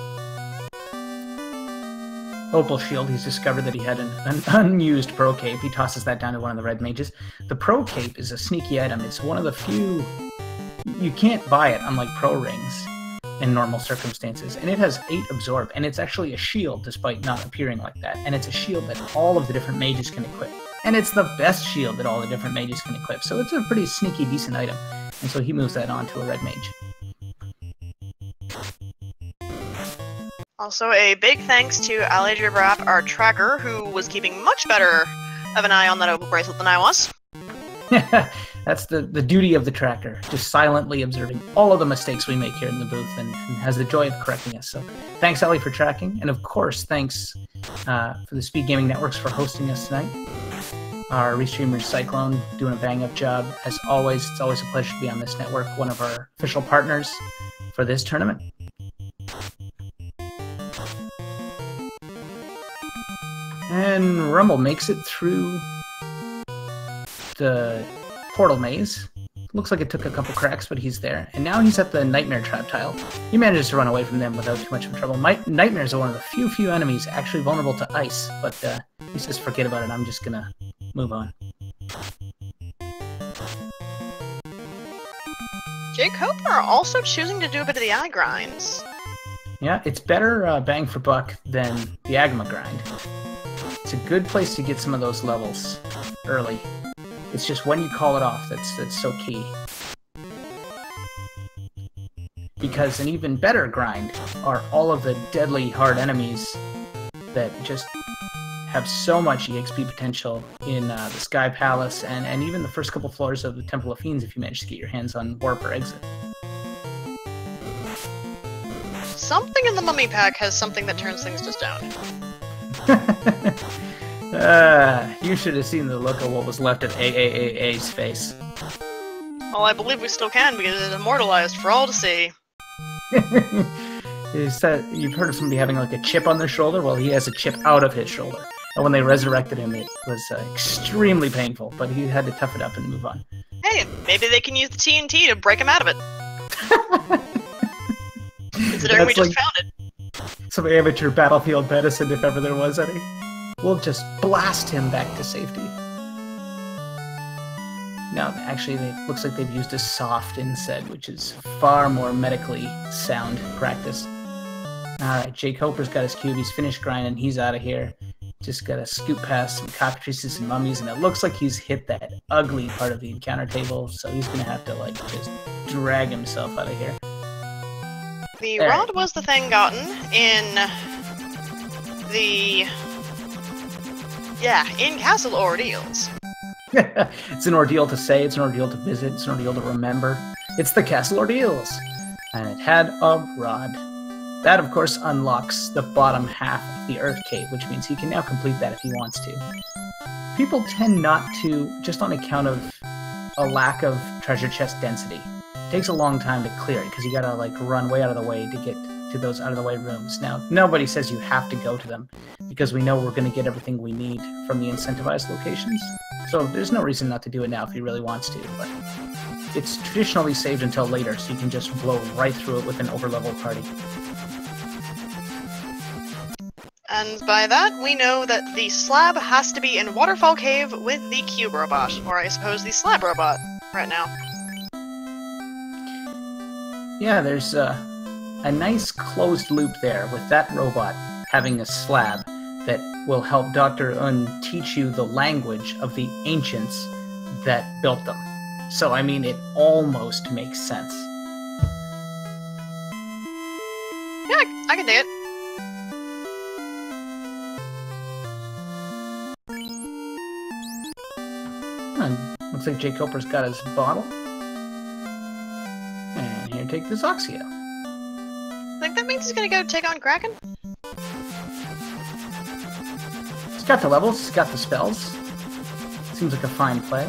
opal shield, he's discovered that he had an unused pro cape. He tosses that down to one of the red mages. The pro cape is a sneaky item. It's one of the few... You can't buy it, unlike pro rings, in normal circumstances. And it has 8 absorb, and it's actually a shield, despite not appearing like that. And it's a shield that all of the different mages can equip. And it's the best shield that all the different mages can equip. So it's a pretty sneaky, decent item. And so he moves that on to a red mage. Also, a big thanks to Alidrabrap, our tracker, who was keeping much better of an eye on that opal bracelet than I was. That's the duty of the tracker, just silently observing all of the mistakes we make here in the booth and has the joy of correcting us. So thanks, Ali, for tracking. And of course, thanks for the Speed Gaming Networks for hosting us tonight. Our restreamer Cyclone doing a bang-up job. As always, it's always a pleasure to be on this network, one of our official partners for this tournament. And Rumble makes it through the portal maze. Looks like it took a couple cracks, but he's there. And now he's at the Nightmare trap tile. He manages to run away from them without too much of trouble. Nightmares are one of the few enemies actually vulnerable to ice, but he says forget about it, I'm just gonna move on. Jkoper also choosing to do a bit of the eye grinds. Yeah, it's better bang for buck than the Agma grind. It's a good place to get some of those levels early. It's just when you call it off that's so key. Because an even better grind are all of the deadly hard enemies that just have so much EXP potential in the Sky Palace and even the first couple floors of the Temple of Fiends if you manage to get your hands on Warp or Exit. Something in the mummy pack has something that turns things just down. You should have seen the look of what was left of AAA's face. Well, I believe we still can because it's immortalized for all to see. Is that you've heard of somebody having like a chip on their shoulder? Well, he has a chip out of his shoulder. And when they resurrected him, it was extremely painful, but he had to tough it up and move on. Hey, maybe they can use the TNT to break him out of it. Considering we just found it. Some amateur battlefield medicine, if ever there was any. We'll just blast him back to safety. No, actually, it looks like they've used a soft instead, which is far more medically sound practice. Alright, Jkoper's got his cube, he's finished grinding, he's out of here. Just gotta scoot past some cockatrices and mummies, and it looks like he's hit that ugly part of the encounter table, so he's gonna have to, like, just drag himself out of here. The rod was the thing gotten in the... yeah, in Castle Ordeals. It's an ordeal to say, it's an ordeal to visit, it's an ordeal to remember. It's the Castle Ordeals! And it had a rod. That, of course, unlocks the bottom half of the Earth Cave, which means he can now complete that if he wants to. People tend not to, just on account of a lack of treasure chest density. It takes a long time to clear it, because you gotta, like, run way out of the way to get to those out-of-the-way rooms. Now, nobody says you have to go to them, because we know we're gonna get everything we need from the incentivized locations. So there's no reason not to do it now if he really wants to, but it's traditionally saved until later, so you can just blow right through it with an overleveled party. And by that, we know that the slab has to be in Waterfall Cave with the cube robot, or I suppose the slab robot, right now. Yeah, there's a nice closed loop there with that robot having a slab that will help Dr. Un teach you the language of the ancients that built them. So, I mean, it almost makes sense. Yeah, I can dig it. Looks like Jkoper's got his bottle. And here, take this Oxio. I think that means he's gonna go take on Kraken? He's got the levels, he's got the spells. Seems like a fine play.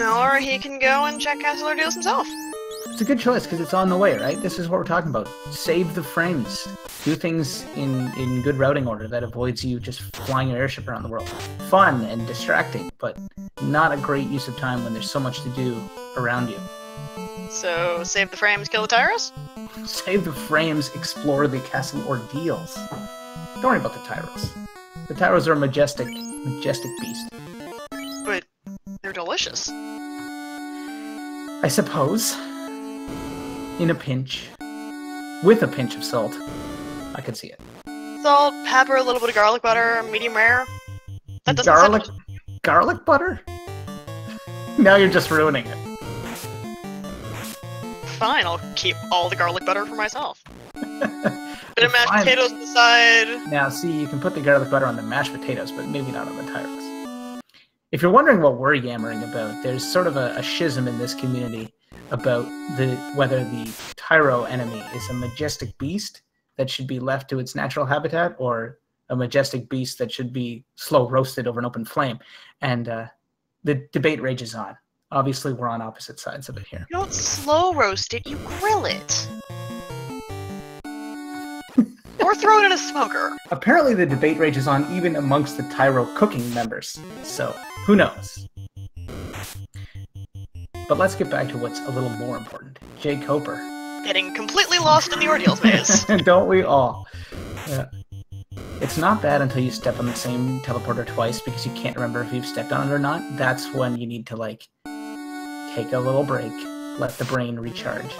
Or he can go and check Castle Ordeals himself. It's a good choice, because it's on the way, right? This is what we're talking about. Save the frames. Do things in good routing order that avoids you just flying your airship around the world. Fun and distracting, but not a great use of time when there's so much to do around you. So, save the frames, kill the Tyros? Save the frames, explore the Castle Ordeals. Don't worry about the Tyros. The Tyros are a majestic beast. But they're delicious. I suppose. In a pinch. With a pinch of salt. I could see it. Salt, pepper, a little bit of garlic butter, medium rare. That doesn't Garlic butter? Now you're just ruining it. Fine, I'll keep all the garlic butter for myself. Bit of mashed potatoes on the side. Now, see, you can put the garlic butter on the mashed potatoes, but maybe not on the Tyros. If you're wondering what we're yammering about, there's sort of a schism in this community about whether the Tyro enemy is a majestic beast that should be left to its natural habitat, or a majestic beast that should be slow roasted over an open flame. And the debate rages on. Obviously, we're on opposite sides of it here. You don't slow roast it, you grill it. Or throw it in a smoker. Apparently the debate rages on even amongst the Tyro cooking members. So, who knows? But let's get back to what's a little more important. Jkoper. Getting completely lost in the Ordeals maze. Don't we all? Yeah. It's not bad until you step on the same teleporter twice because you can't remember if you've stepped on it or not. That's when you need to, like, take a little break, let the brain recharge.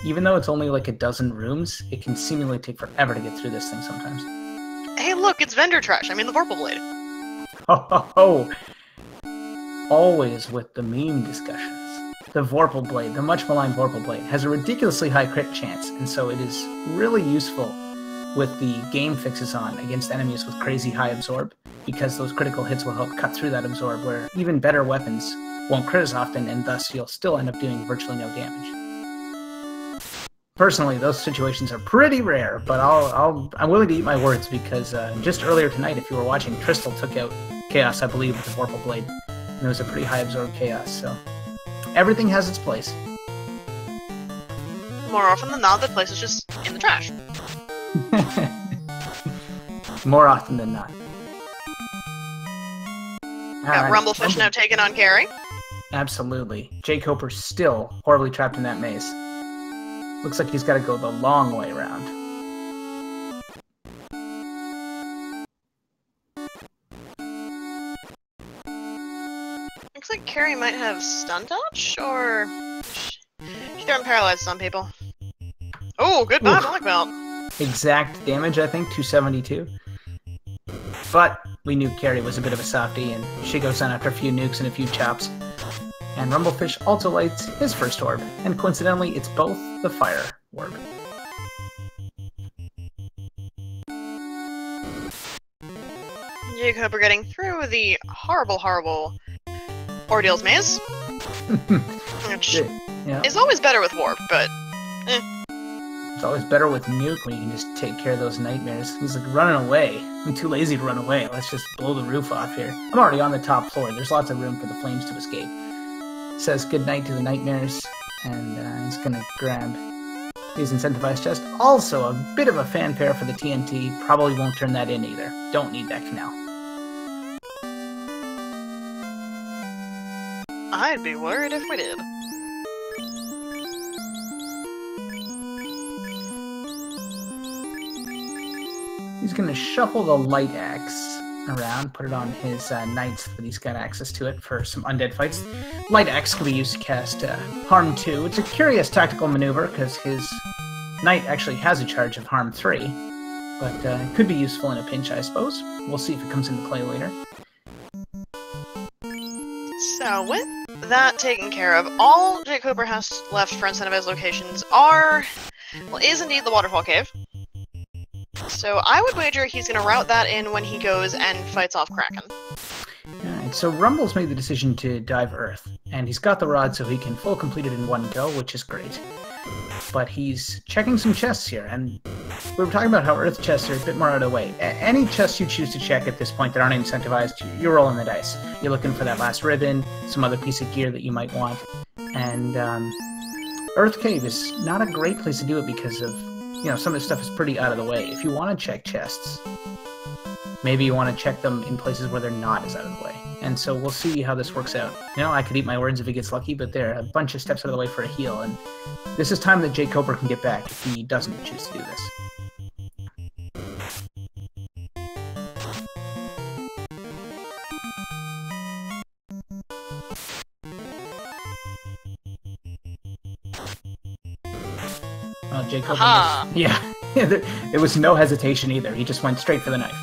Even though it's only like a dozen rooms, it can seemingly take forever to get through this thing sometimes. Hey, look, it's vendor trash. I mean, the Vorpal Blade. Ho ho ho! Always with the meme discussions. The Vorpal Blade, the much maligned Vorpal Blade, has a ridiculously high crit chance, and so it is really useful with the game fixes on against enemies with crazy high absorb, because those critical hits will help cut through that absorb, where even better weapons won't crit as often, and thus you'll still end up doing virtually no damage. Personally, those situations are pretty rare, but I'm willing to eat my words, because just earlier tonight, if you were watching, Crystal took out Chaos, I believe, with the Vorpal Blade, and it was a pretty high absorb Chaos, so everything has its place. More often than not, the place is just in the trash. More often than not. Got Rumblefish now taking on Carrie. Absolutely. Jkoper still horribly trapped in that maze. Looks like he's got to go the long way around. Looks like Carrie might have stun touch, or she's throwing paralyzed on people. Oh, good buy, black belt. Exact damage, I think, 272. But we knew Carrie was a bit of a softie, and she goes on after a few nukes and a few chops. And Rumblefish also lights his first orb, and coincidentally, it's both the fire orb. Jkoper getting through the horrible, horrible Ordeals maze. Which is always better with warp, but It's always better with nuke when you can just take care of those nightmares. He's like running away. I'm too lazy to run away. Let's just blow the roof off here. I'm already on the top floor. There's lots of room for the flames to escape. Says goodnight to the nightmares, and he's gonna grab his incentivized chest. Also, a bit of a fanfare for the TNT. Probably won't turn that in either. Don't need that canal. I'd be worried if we did. He's going to shuffle the light axe around, put it on his knights so that he's got access to it for some undead fights. Light axe can be used to cast Harm 2. It's a curious tactical maneuver because his knight actually has a charge of Harm 3, but it could be useful in a pinch, I suppose. We'll see if it comes into play later. So with that taken care of, all Jkoper has left for incentivized locations are, well, is indeed the Waterfall Cave. So I would wager he's going to route that in when he goes and fights off Kraken. Alright, so Rumble's made the decision to dive Earth, and he's got the rod so he can full complete it in one go, which is great. But he's checking some chests here, and we were talking about how Earth chests are a bit more out of the way. Any chests you choose to check at this point that aren't incentivized, you're rolling the dice. You're looking for that last ribbon, some other piece of gear that you might want, and Earth Cave is not a great place to do it because of, you know, some of this stuff is pretty out of the way. If you want to check chests, maybe you want to check them in places where they're not as out of the way. And so we'll see how this works out. You know, I could eat my words if he gets lucky, but they're a bunch of steps out of the way for a heal, and this is time that Jkoper can get back if he doesn't choose to do this. Well, Jkoper, yeah, there was no hesitation either. He just went straight for the knife.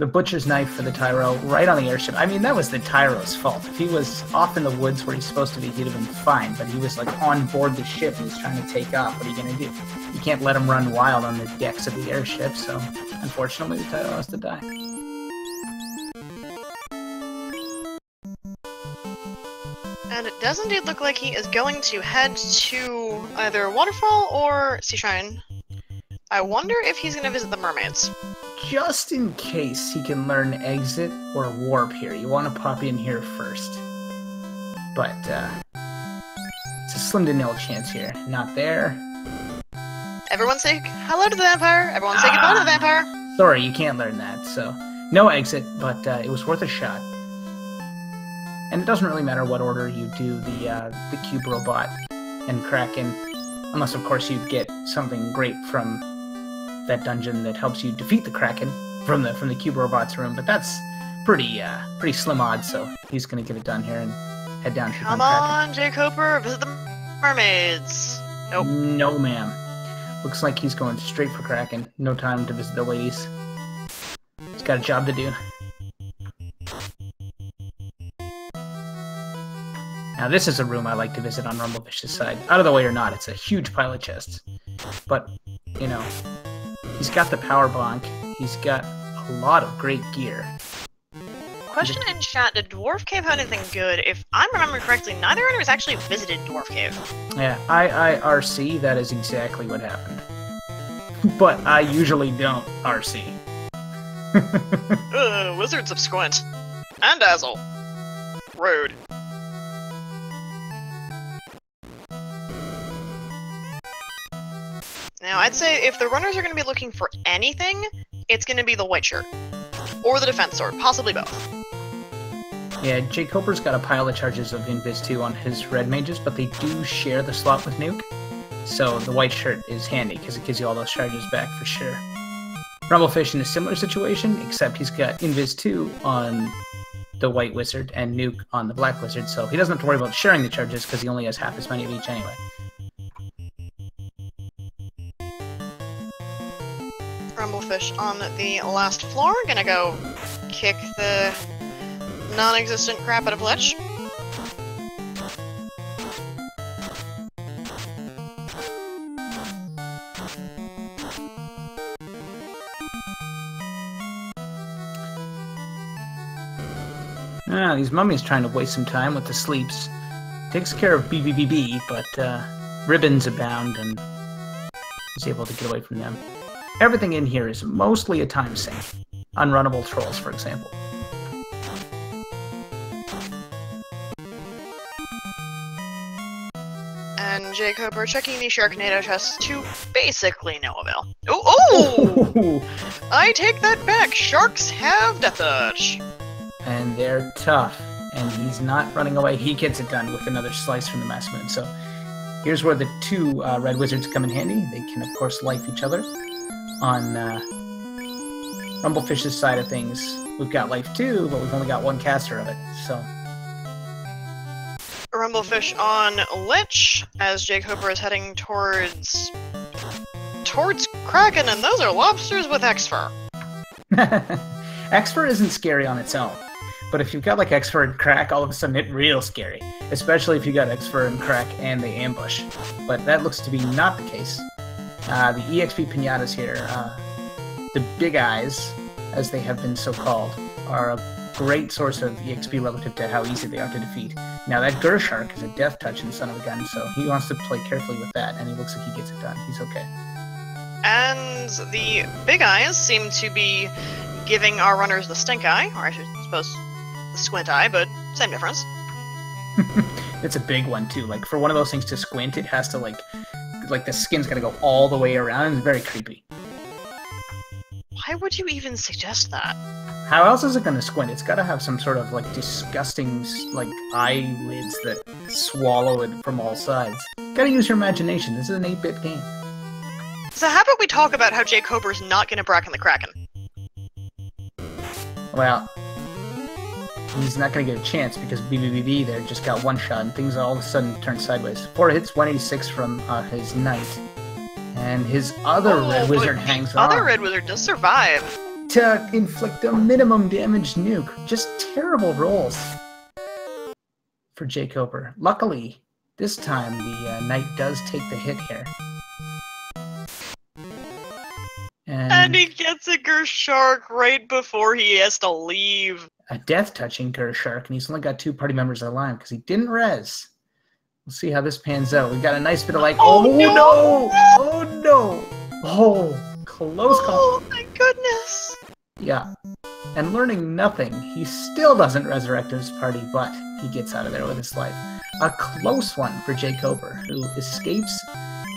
The butcher's knife for the Tyro, right on the airship. I mean, that was the Tyro's fault. If he was off in the woods where he's supposed to be, he'd have been fine. But he was, like, on board the ship and he's trying to take off. What are you going to do? You can't let him run wild on the decks of the airship, so unfortunately the Tyro has to die. And it does indeed look like he is going to head to either Waterfall or Sea Shrine. I wonder if he's going to visit the mermaids. Just in case he can learn Exit or Warp here, you want to pop in here first. But, it's a slim to nil chance here. Not there. Everyone say hello to the vampire! Everyone say goodbye to the vampire! Sorry, you can't learn that, so... No Exit, but it was worth a shot. And it doesn't really matter what order you do the Cube Robot and Kraken, unless, of course, you get something great from that dungeon that helps you defeat the Kraken from the Cube Robot's room, but that's pretty slim odds, so he's gonna get it done here and head down to Come on, Jkoper, visit the mermaids. Nope. No, ma'am. Looks like he's going straight for Kraken. No time to visit the ladies. He's got a job to do. Now this is a room I like to visit on Rumblefish's side. Out of the way or not, it's a huge pile of chests. But, you know, he's got the power bonk. He's got a lot of great gear. Question in chat, did Dwarf Cave have anything good? If I'm remembering correctly, neither runners actually visited Dwarf Cave. Yeah, IIRC, that is exactly what happened. But I usually don't RC. Wizards of Squint. And Dazzle. Rude. Now, I'd say if the runners are going to be looking for anything, it's going to be the white shirt. Or the defense sword, possibly both. Yeah, Jkoper's got a pile of charges of Invis 2 on his red mages, but they do share the slot with Nuke. So the white shirt is handy, because it gives you all those charges back for sure. Rumblefish in a similar situation, except he's got Invis 2 on the white wizard and Nuke on the black wizard, so he doesn't have to worry about sharing the charges, because he only has half as many of each anyway. Rumblefish on the last floor, gonna go kick the non-existent crap out of Lich. These mummies trying to waste some time with the sleeps. Takes care of BBBB, but ribbons abound and is able to get away from them. Everything in here is mostly a time sink. Unrunnable trolls, for example. And Jkoper checking the Sharknado chests to basically no avail. Oh! I take that back! Sharks have Death Touch! And they're tough. And he's not running away. He gets it done with another slice from the Mass Moon. So here's where the two red wizards come in handy. They can, of course, life each other. On Rumblefish's side of things, we've got life 2, but we've only got one caster of it, so... Rumblefish on Lich, as Jkoper is heading towards Kraken, and those are lobsters with X-Fur. X-Fur isn't scary on its own, but if you've got like X-Fur and Crack, all of a sudden it's real scary, especially if you got X-Fur and Crack and they ambush. But that looks to be not the case. The EXP Pinatas here, the Big Eyes, as they have been so called, are a great source of EXP relative to how easy they are to defeat. Now that Gershark is a death touch and son of a gun, so he wants to play carefully with that, and he looks like he gets it done. He's okay. And the Big Eyes seem to be giving our runners the Stink Eye, or I should suppose the Squint Eye, but same difference. It's a big one too. Like for one of those things to squint, it has to like the skin's gotta go all the way around. It's very creepy. Why would you even suggest that? How else is it gonna squint? It's gotta have some sort of like disgusting like eyelids that swallow it from all sides. Gotta use your imagination. This is an 8-bit game. So how about we talk about how Jkoper's not gonna bracken the Kraken? Well, he's not going to get a chance because BBBB there just got one shot and things all of a sudden turn sideways. 4 hits, 186 from his knight. And his other red wizard hangs on. Other red wizard does survive. To inflict a minimum damage nuke. Just terrible rolls for Jkoper. Luckily, this time the knight does take the hit here. And he gets a Gershark right before he has to leave. A death-touching Gershark, and he's only got 2 party members alive because he didn't res. We'll see how this pans out. We got a nice bit of like, oh no! Oh no! Oh, close call. Oh, thank goodness. Yeah. And learning nothing, he still doesn't resurrect his party, but he gets out of there with his life. A close one for Jkoper, who escapes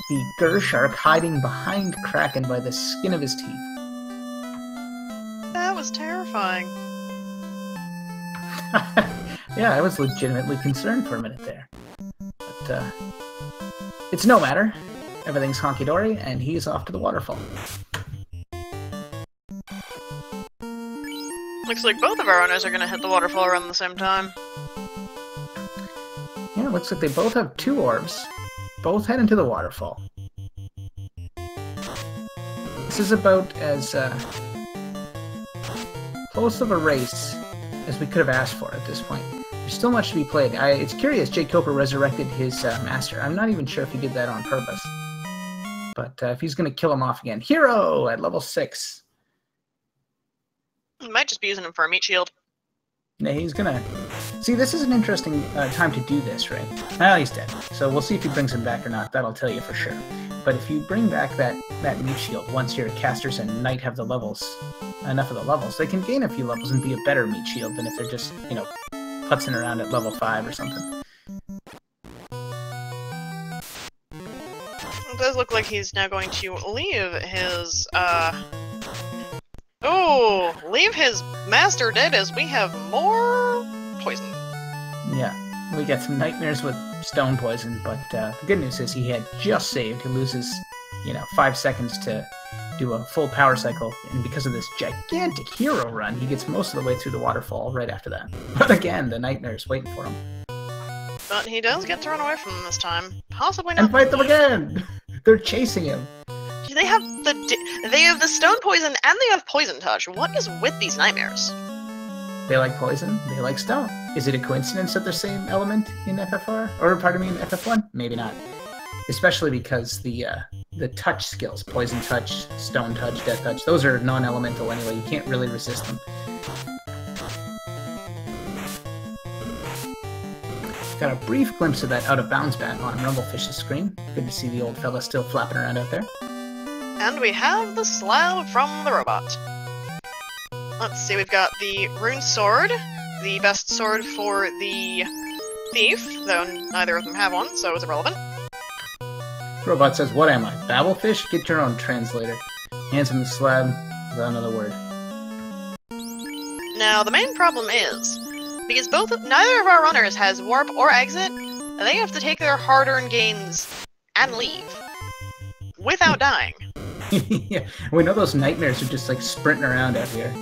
the Gershark hiding behind Kraken by the skin of his teeth. That was terrifying. Yeah, I was legitimately concerned for a minute there. But, it's no matter. Everything's honky-dory, and he's off to the waterfall. Looks like both of our runners are going to hit the waterfall around the same time. Yeah, it looks like they both have 2 orbs. Both head into the waterfall. This is about as close of a race as we could have asked for at this point. There's still much to be played. It's curious, Jkoper resurrected his master. I'm not even sure if he did that on purpose. But if he's going to kill him off again. Hero at level 6. He might just be using him for a meat shield. Yeah, he's going to... See, this is an interesting time to do this, right? Well, he's dead. So we'll see if he brings him back or not. That'll tell you for sure. But if you bring back that meat shield, once your casters and knight have the levels, enough of the levels, they can gain a few levels and be a better meat shield than if they're just, you know, putzing around at level 5 or something. It does look like he's now going to leave his, Oh, leave his master dead as we have more poison. Yeah, we get some nightmares with stone poison, but the good news is he had just saved. He loses, 5 seconds to do a full power cycle, and because of this gigantic hero run, he gets most of the way through the waterfall right after that. But again, the nightmare's waiting for him. But he does get to run away from them this time. Possibly not. And fight them again! They're chasing him. They have the stone poison and they have poison touch. What is with these nightmares? They like poison, they like stone. Is it a coincidence that they're same element in FFR? Or pardon me, in FF1? Maybe not. Especially because the touch skills, poison touch, stone touch, death touch, those are non-elemental anyway. You can't really resist them. Got a brief glimpse of that out-of-bounds bat on Rumblefish's screen. Good to see the old fella still flapping around out there. And we have the slab from the robot. Let's see, we've got the rune sword, the best sword for the thief, though neither of them have one, so it's irrelevant. Robot says, "What am I, Babblefish? Get your own translator." Hands him the slab without another word. Now, the main problem is, because neither of our runners has warp or exit, they have to take their hard-earned gains and leave. Without dying. Yeah, we know those nightmares are just like sprinting around out here.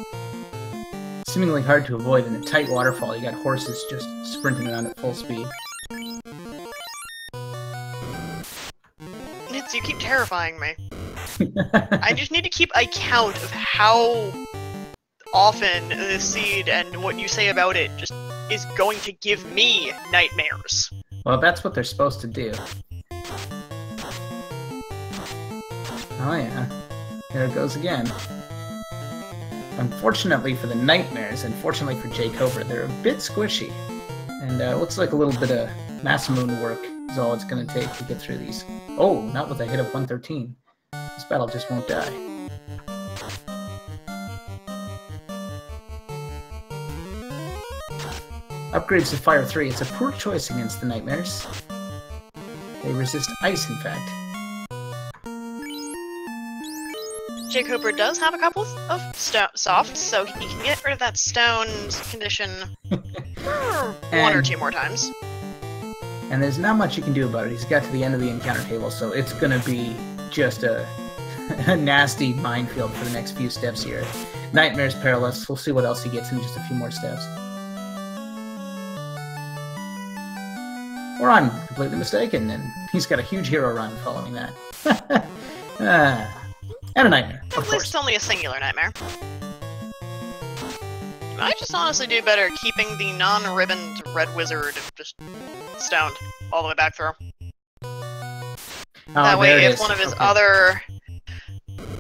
Seemingly hard to avoid in a tight waterfall. You got horses just sprinting around at full speed. You keep terrifying me. I just need to keep a count of how often the seed and what you say about it just is going to give me nightmares. Well, that's what they're supposed to do. Oh yeah, there it goes again. Unfortunately for the nightmares, and fortunately for Jkoper, they're a bit squishy. And it looks like a little bit of Masamune work is all it's going to take to get through these. Oh, not with a hit of 113. This battle just won't die. Upgrades to Fire 3. It's a poor choice against the nightmares. They resist ice, in fact. Jkoper does have a couple of softs, so he can get rid of that stoned condition one or two more times. And there's not much you can do about it. He's got to the end of the encounter table, so it's going to be just a nasty minefield for the next few steps here. Nightmares, Perilous. We'll see what else he gets in just a few more steps. Or I'm completely mistaken, and he's got a huge hero run following that. And a nightmare, of course. At least it's only a singular nightmare. I just honestly do better keeping the non-ribboned red wizard just stoned all the way back through. That way, if one of his other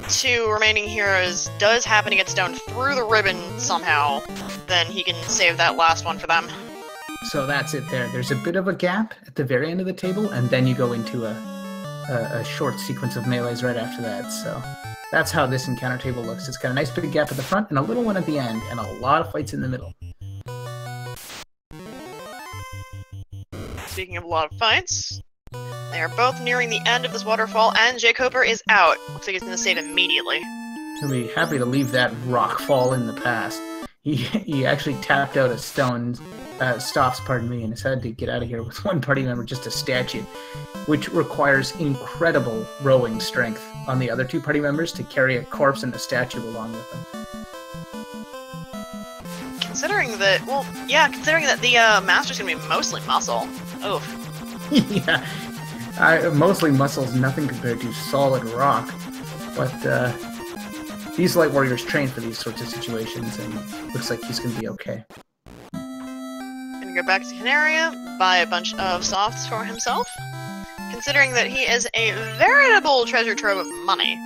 2 remaining heroes does happen to get stoned through the ribbon somehow, then he can save that last one for them. So that's it there. There's a bit of a gap at the very end of the table, and then you go into a short sequence of melees right after that. So that's how this encounter table looks. It's got a nice big gap at the front and a little one at the end, and a lot of fights in the middle. Speaking of a lot of fights, they are both nearing the end of this waterfall, and Jkoper is out. Looks like he's going to save immediately. He'll be happy to leave that rock fall in the past. He actually tapped out a stone, stops, pardon me, and has had to get out of here with one party member, just a statue, which requires incredible rowing strength on the other 2 party members to carry a corpse and a statue along with them. Considering that, well, yeah, considering that the master's gonna be mostly muscle. Oof. Yeah, mostly muscle's nothing compared to solid rock, but these light warriors train for these sorts of situations, and looks like he's gonna be okay. Gonna go back to Canaria, buy a bunch of softs for himself, considering that he is a veritable treasure trove of money.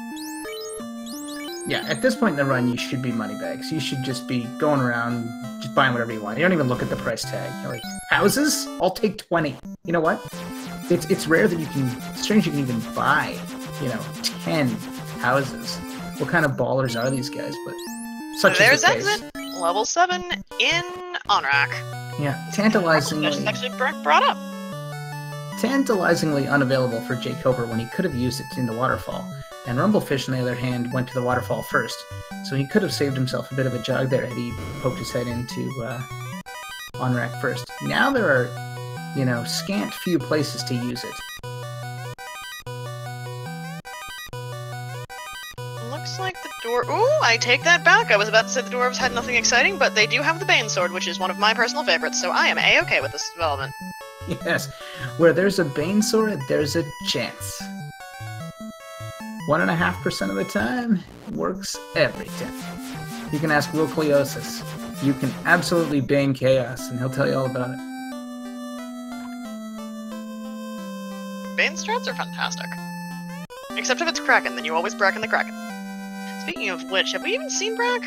Yeah, at this point in the run, you should be moneybags. You should just be going around, just buying whatever you want. You don't even look at the price tag. You're like, houses? I'll take 20. You know what? It's rare that you can, strange you can even buy, 10 houses. What kind of ballers are these guys? But such There's is the case. Exit, level 7 in Onrak. Yeah, tantalizingly. Just actually brought up. Tantalizingly unavailable for Jkoper when he could have used it in the waterfall. And Rumblefish, on the other hand, went to the waterfall first, so he could have saved himself a bit of a jog there had he poked his head into Onrak first. Now there are, scant few places to use it. Looks like the door. Ooh, I take that back. I was about to say the dwarves had nothing exciting, but they do have the Bane Sword, which is one of my personal favorites, so I am a-okay with this development. Yes, where there's a Bane Sword, there's a chance. 1.5% of the time, works every time. You can ask Will Cleosis. You can absolutely Bane Chaos, and he'll tell you all about it. Bane strats are fantastic. Except if it's Kraken, then you always bracken the Kraken. Speaking of which, have we even seen Brack?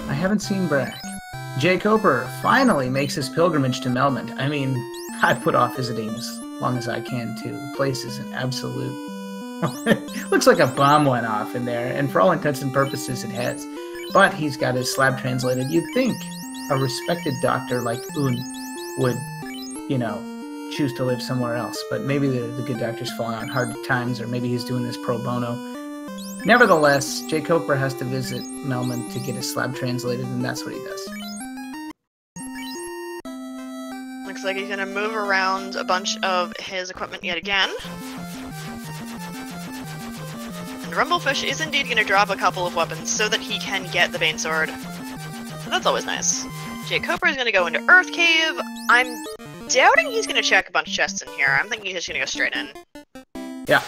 I haven't seen Brack. Jkoper finally makes his pilgrimage to Melmond. I mean, I put off visiting as long as I can, too. The place is an absolute... Looks like a bomb went off in there, and for all intents and purposes it has. But he's got his slab translated. You'd think a respected doctor like Un would, choose to live somewhere else. But maybe the good doctor's falling on hard times, or maybe he's doing this pro bono. Nevertheless, Jkoper has to visit Melmond to get his slab translated, and that's what he does. Looks like he's gonna move around a bunch of his equipment yet again. And Rumblefish is indeed gonna drop a couple of weapons so that he can get the Bane Sword. So that's always nice. Jkoper is gonna go into Earth Cave. I'm doubting he's gonna check a bunch of chests in here. I'm thinking he's just gonna go straight in. Yeah.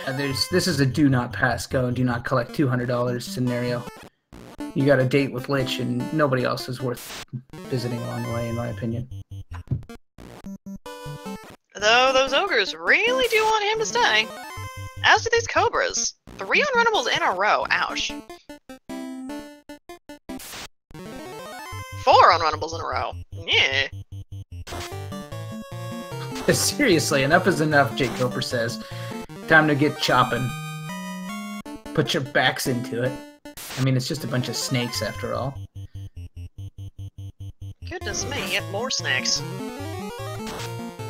This is a do not pass go and do not collect $200 scenario. You got a date with Lich, and nobody else is worth visiting along the way, in my opinion. Though those ogres really do want him to stay. As do these cobras. 3 unrunnables in a row. Ouch. 4 unrunnables in a row. Yeah. Seriously, enough is enough, Jkoper says. Time to get chopping. Put your backs into it. I mean, it's just a bunch of snakes after all. Goodness me, yet more snakes.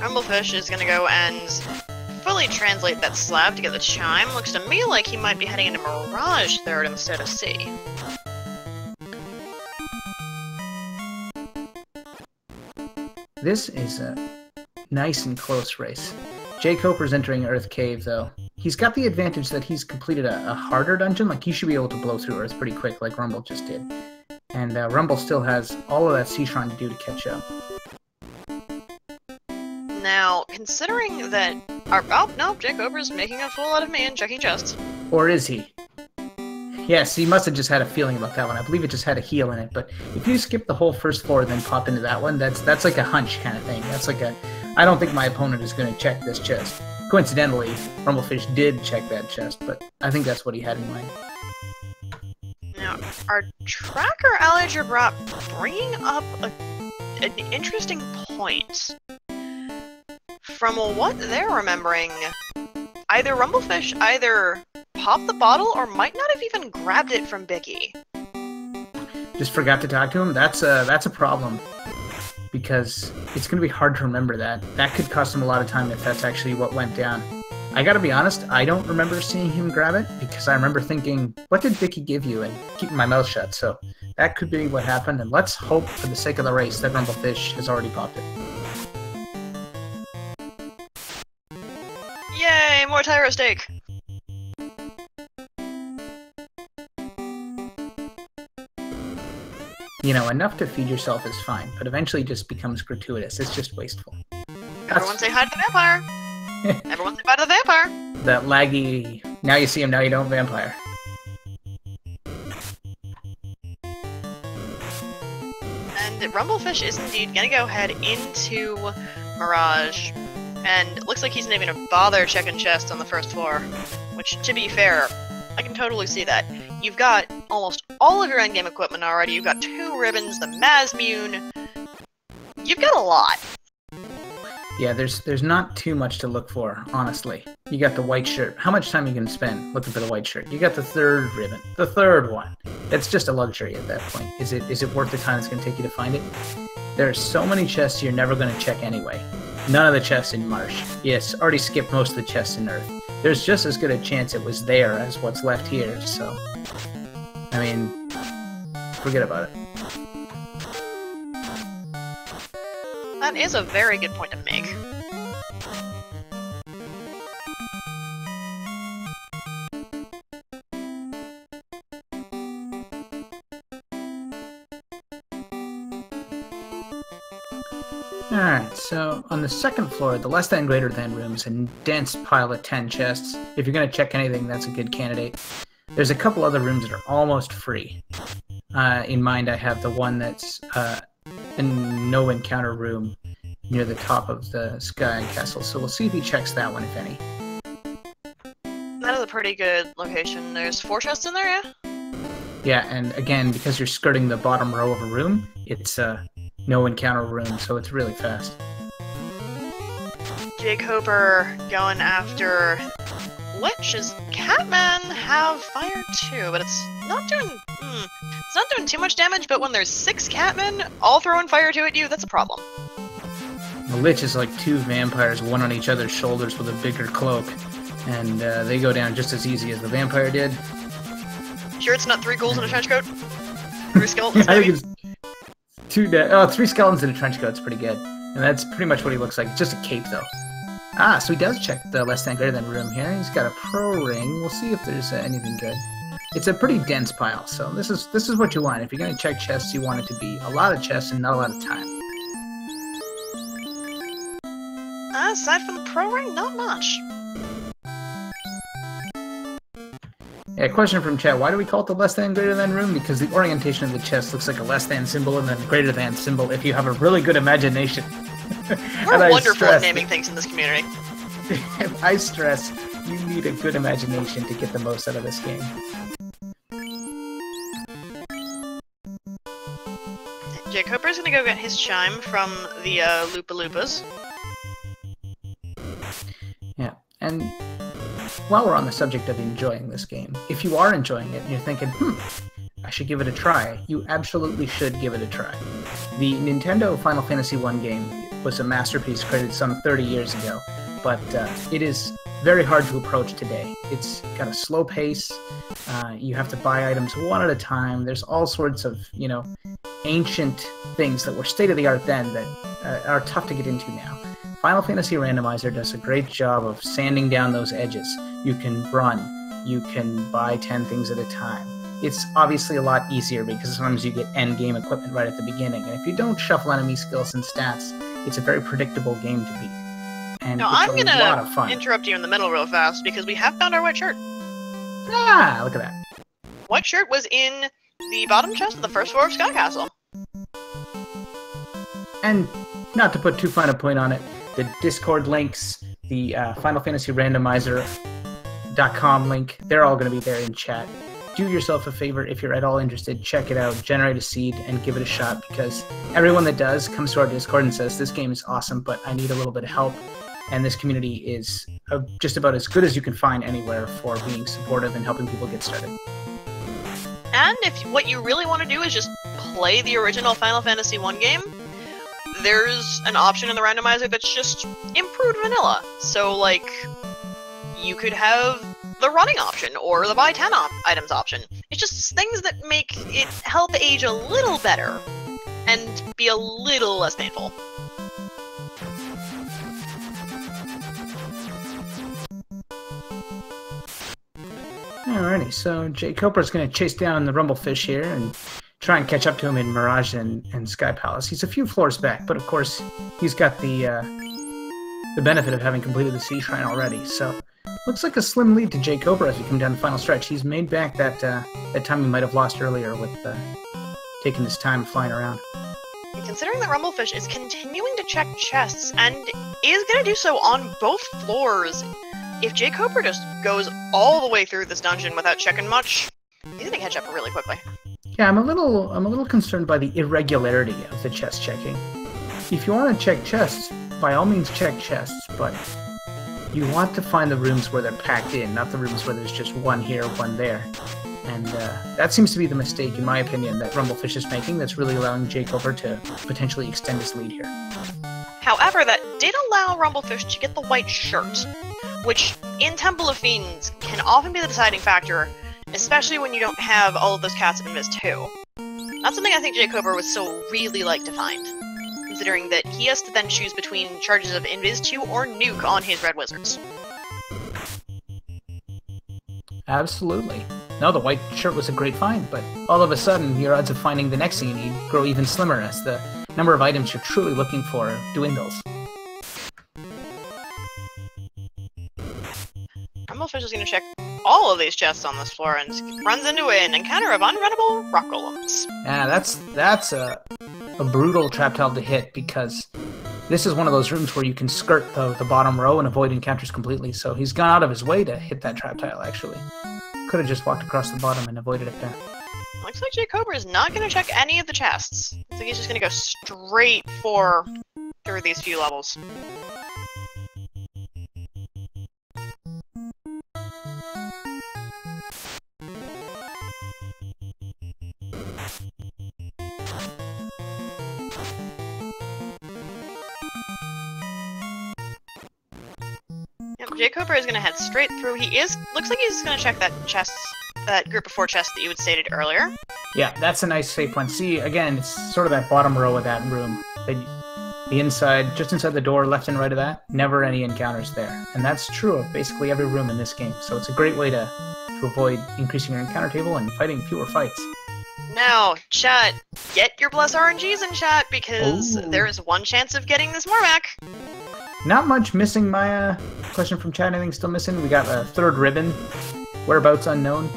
Rumblefish is gonna go and fully translate that slab to get the chime. Looks to me like he might be heading into Mirage third instead of C. This is a nice and close race. Jkoper's entering Earth Cave, though. He's got the advantage that he's completed a harder dungeon. Like, he should be able to blow through Earth pretty quick, like Rumble just did. And Rumble still has all of that Sea Shrine to do to catch up. Now, considering that oh no, Jkoper's making a fool out of me and checking chests. Or is he? Yes, he must have just had a feeling about that one. I believe it just had a heal in it, but if you skip the whole first floor and then pop into that one, that's like a hunch kind of thing. That's like a, I don't think my opponent is going to check this chest. Coincidentally, Rumblefish did check that chest, but I think that's what he had in mind. Now, our tracker Alliger brought bringing up an interesting point. From what they're remembering, either Rumblefish popped the bottle or might not have even grabbed it from Bicky. Just forgot to talk to him? That's a problem. Because it's going to be hard to remember that. That could cost him a lot of time if that's actually what went down. I gotta be honest, I don't remember seeing him grab it, because I remember thinking, what did Bicky give you? And keeping my mouth shut, so that could be what happened, and let's hope, for the sake of the race, that Rumblefish has already popped it. Yay, more Tyro Steak! You know, enough to feed yourself is fine, but eventually just becomes gratuitous. It's just wasteful. Everyone say hi to the vampire! Everyone say bye to the vampire! That laggy, now you see him, now you don't vampire. And Rumblefish is indeed gonna go ahead into Mirage. And it looks like he's not even gonna bother checking chests on the first floor. Which, to be fair, I can totally see that. You've got almost all of your endgame equipment already, you've got 2 ribbons, the Mazmune. You've got a lot. Yeah, there's not too much to look for, honestly. You got the white shirt. How much time are you going to spend looking for the white shirt? You got the 3rd ribbon, the 3rd one. It's just a luxury at that point. Is it worth the time it's going to take you to find it? There are so many chests you're never going to check anyway. None of the chests in Marsh. Yes, already skipped most of the chests in Earth. There's just as good a chance it was there as what's left here, so... I mean, forget about it. That is a very good point to make. Alright, so on the 2nd floor, the less than greater than room is a dense pile of 10 chests. If you're going to check anything, that's a good candidate. There's a couple other rooms that are almost free. In mind, I have the one that's a no encounter room near the top of the Sky Castle, so we'll see if he checks that one, if any. That is a pretty good location. There's 4 chests in there, yeah? Yeah, and again, because you're skirting the bottom row of a room, it's a no encounter room, so it's really fast. Jkoper going after Lich. Is Catman have fire too, but it's not doing too much damage, but when there's 6 Catmen all throwing fire to at you, that's a problem. The Lich is like 2 vampires, one on each other's shoulders with a bigger cloak, and they go down just as easy as the vampire did. Sure it's not 3 ghouls in a trench coat? 3 skeletons, I maybe? think it's 3 skeletons in a trench coat's pretty good. And that's pretty much what he looks like. It's just a cape, though. Ah, so he does check the less than greater than room here. He's got a pro ring. We'll see if there's anything good. It's a pretty dense pile, so this is what you want. If you're going to check chests, you want it to be a lot of chests and not a lot of time. Aside from the pro ring, not much. Yeah, question from chat. Why do we call it the less than greater than room? Because the orientation of the chest looks like a less than symbol and then greater than symbol if you have a really good imagination. We're wonderful at naming things in this community. I stress, you need a good imagination to get the most out of this game. Jkoper's gonna go get his chime from the Loompa Loompas. Yeah, and while we're on the subject of enjoying this game, if you are enjoying it and you're thinking, I should give it a try, you absolutely should give it a try. The Nintendo Final Fantasy 1 game was a masterpiece created some 30 years ago, but it is very hard to approach today. It's got a slow pace, you have to buy items one at a time, there's all sorts of, ancient things that were state-of-the-art then that are tough to get into now. Final Fantasy Randomizer does a great job of sanding down those edges. You can run, you can buy 10 things at a time. It's obviously a lot easier because sometimes you get endgame equipment right at the beginning, and if you don't shuffle enemy skills and stats, it's a very predictable game to beat. And now, it's I'm a lot of fun. gonna interrupt you in the middle real fast because we have found our white shirt. Ah, look at that. White shirt was in the bottom chest of the first floor of Sky Castle. And not to put too fine a point on it, the Discord links, the Final Fantasy Randomizer.com link, they're all going to be there in chat. Do yourself a favor if you're at all interested, check it out, generate a seed, and give it a shot, because everyone that does comes to our Discord and says, this game is awesome, but I need a little bit of help. And this community is just about as good as you can find anywhere for being supportive and helping people get started. And if what you really want to do is just play the original Final Fantasy 1 game, there's an option in the randomizer that's just improved vanilla. So, like, you could have the running option or the buy 10 items option. It's just things that make it help age a little better and be a little less painful. Alrighty, so Jkoper is going to chase down the Rumblefish here and try and catch up to him in Mirage and Sky Palace. He's a few floors back, but of course he's got the benefit of having completed the Sea Shrine already. So looks like a slim lead to Jkoper as we come down the final stretch. He's made back that time he might have lost earlier with taking his time flying around. Considering that Rumblefish is continuing to check chests and is going to do so on both floors, if Jkoper just goes all the way through this dungeon without checking much, he's going to catch up really quickly. Yeah, I'm a little concerned by the irregularity of the chest checking. If you want to check chests, by all means check chests, but you want to find the rooms where they're packed in, not the rooms where there's just one here, one there. And that seems to be the mistake, in my opinion, that Rumblefish is making that's really allowing Jkoper to potentially extend his lead here. However, that did allow Rumblefish to get the white shirt, which in Temple of Fiends can often be the deciding factor, especially when you don't have all of those cats of Invis 2. That's something I think Jkoper would still really like to find, considering that he has to then choose between charges of Invis 2 or Nuke on his Red Wizards. Absolutely. No, the white shirt was a great find, but all of a sudden, your odds of finding the next thing you need grow even slimmer as the number of items you're truly looking for dwindles. Rumblefish is going to check all of these chests on this floor and runs into an encounter of unrunnable rock golems. Yeah, that's a brutal trap tile to hit, because this is one of those rooms where you can skirt the bottom row and avoid encounters completely, so he's gone out of his way to hit that trap tile, actually. Could have just walked across the bottom and avoided it there. Looks like Jkoper is not going to check any of the chests. Looks like he's just going to go straight through these few levels. Jkoper is going to head straight through. Looks like he's going to check that group of 4 chests that you had stated earlier. Yeah, that's a nice safe one. See, again, it's sort of that bottom row of that room. The inside, just inside the door, left and right of that, never any encounters there. And that's true of basically every room in this game. So it's a great way to avoid increasing your encounter table and fighting fewer fights. Now, chat, get your Bless RNGs in chat, because there is one chance of getting this Mormac. Not much missing, Maya. Question from chat, anything still missing? We got a 3rd ribbon. Whereabouts unknown.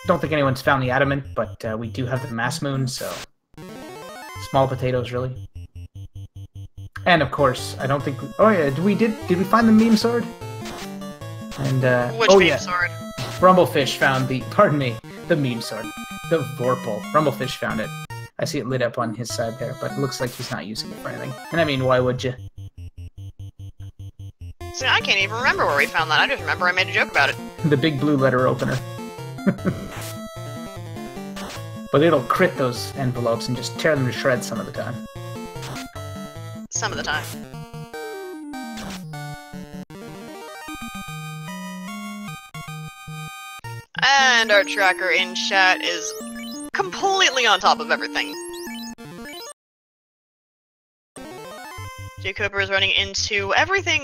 Don't think anyone's found the adamant, but we do have the mass moon, so small potatoes, really. And of course, I don't think. Oh yeah, did we find the meme sword? And which meme sword? Rumblefish found the. Pardon me, the meme sword, the Vorpal. Rumblefish found it. I see it lit up on his side there, but it looks like he's not using it for anything. And I mean, why would you? See, I can't even remember where we found that. I just remember I made a joke about it. The big blue letter opener. But it'll crit those envelopes and just tear them to shreds some of the time. Some of the time. And our tracker in chat is completely on top of everything. Jkoper is running into everything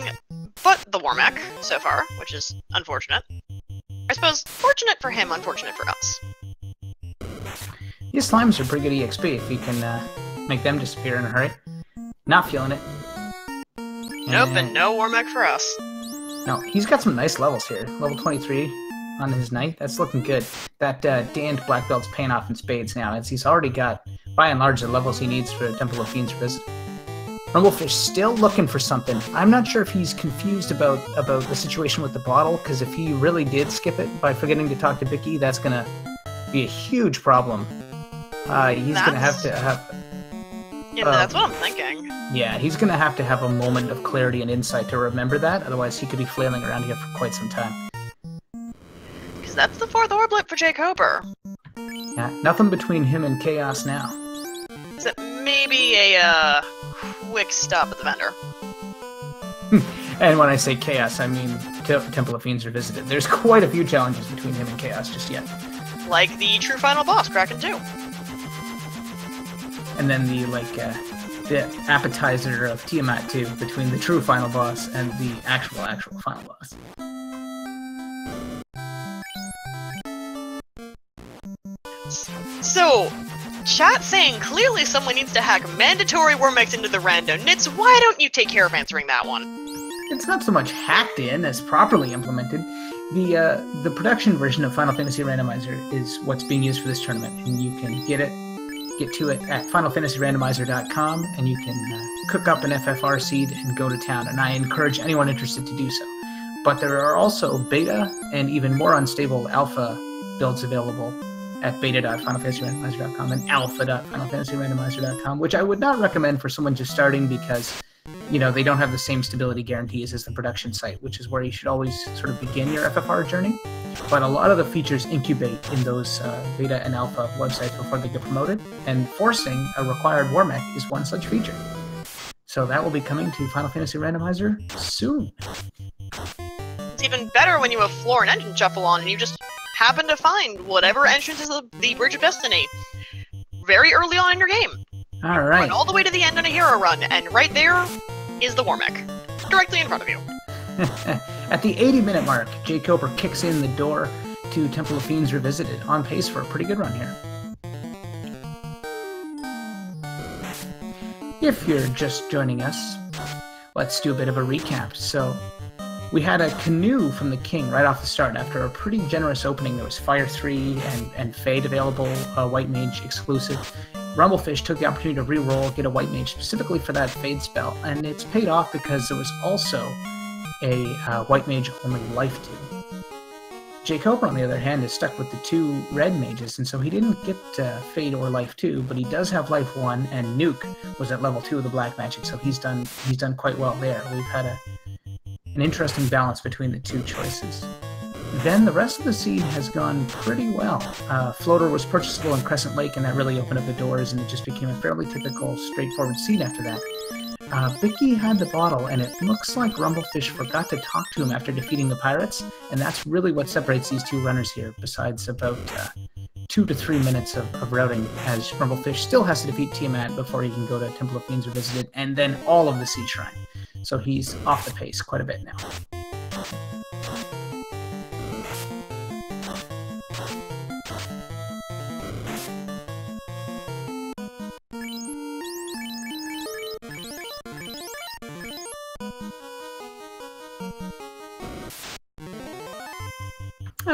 but the Warmac so far, which is unfortunate. I suppose fortunate for him, unfortunate for us. These slimes are pretty good EXP if you can make them disappear in a hurry. Not feeling it. Nope, and no Warmac for us. No, he's got some nice levels here. Level 23 on his knight. That's looking good. That Danned Black Belt's paying off in spades now, as he's already got, by and large, the levels he needs for Temple of Fiends visit. Rumblefish still looking for something. I'm not sure if he's confused about the situation with the bottle, because if he really did skip it by forgetting to talk to Vicky, that's going to be a huge problem. He's going to have to have... Yeah, that's what I'm thinking. Yeah, he's going to have a moment of clarity and insight to remember that, otherwise he could be flailing around here for quite some time. Because that's the 4th Orblip for Jkoper. Yeah, nothing between him and Chaos now. Except maybe a quick stop at the vendor. And when I say Chaos, I mean Temple of Fiends Revisited. There's quite a few challenges between him and Chaos just yet. Like the true final boss, Kraken 2. And then the appetizer of Tiamat 2 between the true final boss and the actual final boss. So, chat saying clearly someone needs to hack mandatory Wormex into the rando nits. Why don't you take care of answering that one? It's not so much hacked in as properly implemented. The production version of Final Fantasy Randomizer is what's being used for this tournament, and you can get to it at finalfantasyrandomizer.com, and you can cook up an FFR seed and go to town, and I encourage anyone interested to do so. But there are also beta and even more unstable alpha builds available at beta.finalfantasyrandomizer.com and alpha.finalfantasyrandomizer.com, which I would not recommend for someone just starting because, you know, they don't have the same stability guarantees as the production site, which is where you should always sort of begin your FFR journey. But a lot of the features incubate in those beta and alpha websites before they get promoted, and forcing a required Wormec is one such feature. So that will be coming to Final Fantasy Randomizer soon. It's even better when you have floor and engine shuffle on and you just happen to find whatever entrance is the Bridge of Destiny very early on in your game. All right. Run all the way to the end on a hero run, and right there is the Wormec, directly in front of you. At the 80-minute mark, Jkoper kicks in the door to Temple of Fiends Revisited, on pace for a pretty good run here. If you're just joining us, let's do a bit of a recap. So, we had a canoe from the king right off the start. After a pretty generous opening, there was Fire 3 and Fade available, White Mage exclusive. Rumblefish took the opportunity to re-roll, get a White Mage specifically for that Fade spell, and it's paid off because there was also a White Mage only Life 2. Jkoper, on the other hand, is stuck with the 2 Red Mages, and so he didn't get Fade or Life 2, but he does have Life 1, and Nuke was at level 2 of the Black Magic, so he's done quite well there. We've had an interesting balance between the 2 choices. Then the rest of the seed has gone pretty well. Floater was purchasable in Crescent Lake, and that really opened up the doors, and it just became a fairly typical, straightforward seed after that. Vicky had the bottle, and it looks like Rumblefish forgot to talk to him after defeating the pirates, and that's really what separates these 2 runners here, besides about 2 to 3 minutes of routing, as Rumblefish still has to defeat Tiamat before he can go to Temple of Fiends Revisited, and then all of the Sea Shrine. So he's off the pace quite a bit now.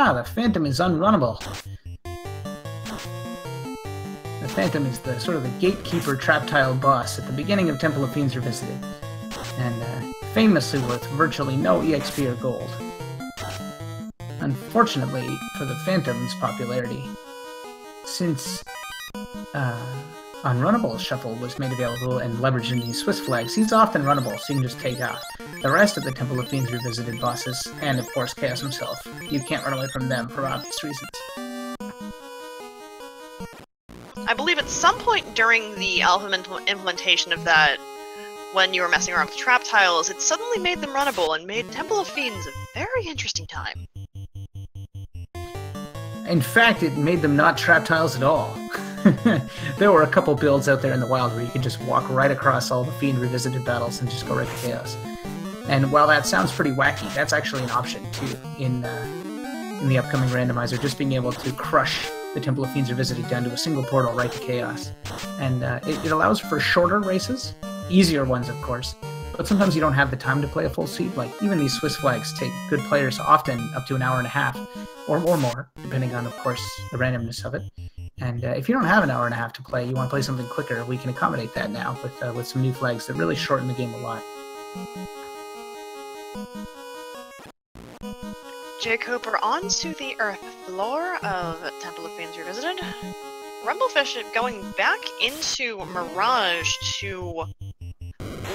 The Phantom is unrunnable. The Phantom is the sort of the gatekeeper trap tile boss at the beginning of Temple of Fiends Revisited, and famously worth virtually no EXP or gold. Unfortunately for the Phantom's popularity, since Unrunnable Shuffle was made available and leveraged in these Swiss flags, he's often runnable, so you can just take off. The rest of the Temple of Fiends Revisited bosses, and of course Chaos himself, you can't run away from them for obvious reasons. I believe at some point during the alpha implementation of that, when you were messing around with trap tiles, it suddenly made them runnable and made Temple of Fiends a very interesting time. In fact, it made them not trap tiles at all. There were a couple builds out there in the wild where you could just walk right across all the Fiend Revisited battles and just go right to Chaos. And while that sounds pretty wacky, that's actually an option too in the upcoming randomizer, just being able to crush the Temple of Fiends Revisited down to a single portal right to Chaos. And it allows for shorter races, easier ones of course, but sometimes you don't have the time to play a full seed. Like even these Swiss flags take good players often up to an hour and a half, or more, depending on of course the randomness of it. And if you don't have an hour and a half to play, you want to play something quicker, we can accommodate that now with some new flags that really shorten the game a lot. Jkoper onto the earth floor of Temple of Fiends Revisited. Rumblefish going back into Mirage to,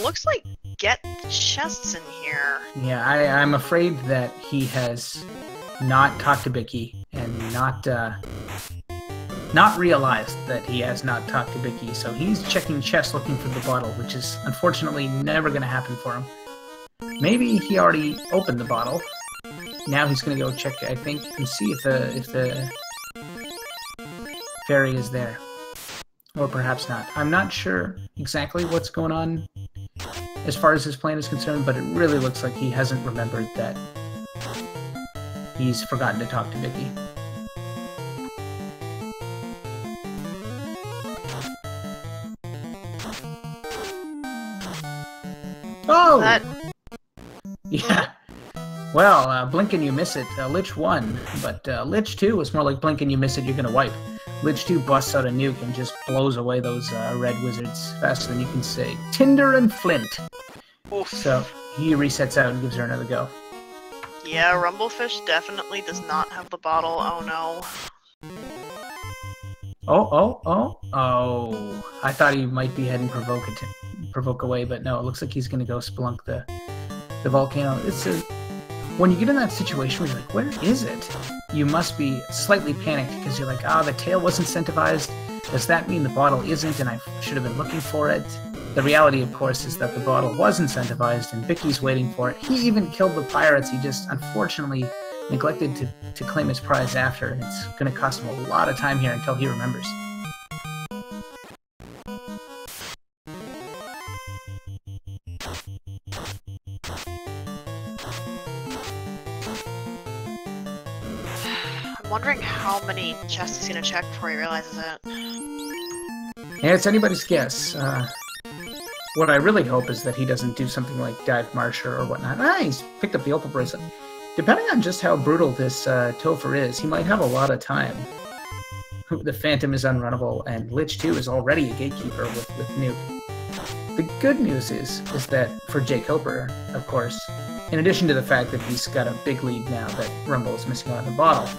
looks like, get the chests in here. Yeah, I'm afraid that he has not talked to Bicky and not realized that he has not talked to Bicky, so he's checking chests looking for the bottle, which is unfortunately never going to happen for him. Maybe he already opened the bottle. Now he's going to go check, I think, and see if the fairy is there. Or perhaps not. I'm not sure exactly what's going on as far as his plan is concerned, but it really looks like he hasn't remembered that he's forgotten to talk to Vicky. Oh! That... Yeah. Well, blink and you miss it. Lich won, but Lich 2 was more like blink and you miss it, you're gonna wipe. Lich 2 busts out a nuke and just blows away those red wizards faster than you can say. Tinder and Flint. Oof. So he resets out and gives her another go. Yeah, Rumblefish definitely does not have the bottle. Oh no. Oh. I thought he might be heading provoke away, but no, it looks like he's gonna go splunk the volcano. When you get in that situation where you're like, where is it? You must be slightly panicked because you're like, the tail was incentivized. Does that mean the bottle isn't and I should have been looking for it? The reality, of course, is that the bottle was incentivized and Vicky's waiting for it. He even killed the pirates. He just, unfortunately, neglected to claim his prize after, and it's going to cost him a lot of time here until he remembers. I'm wondering how many chests he's gonna check before he realizes it. Yeah, it's anybody's guess. What I really hope is that he doesn't do something like Dive Marsher or whatnot. He's picked up the Opal Bracelet. Depending on just how brutal this Topher is, he might have a lot of time. The Phantom is unrunnable, and Lich 2 is already a gatekeeper with Nuke. The good news is that for Jkoper, of course, in addition to the fact that he's got a big lead now that Rumble is missing out on the bottle,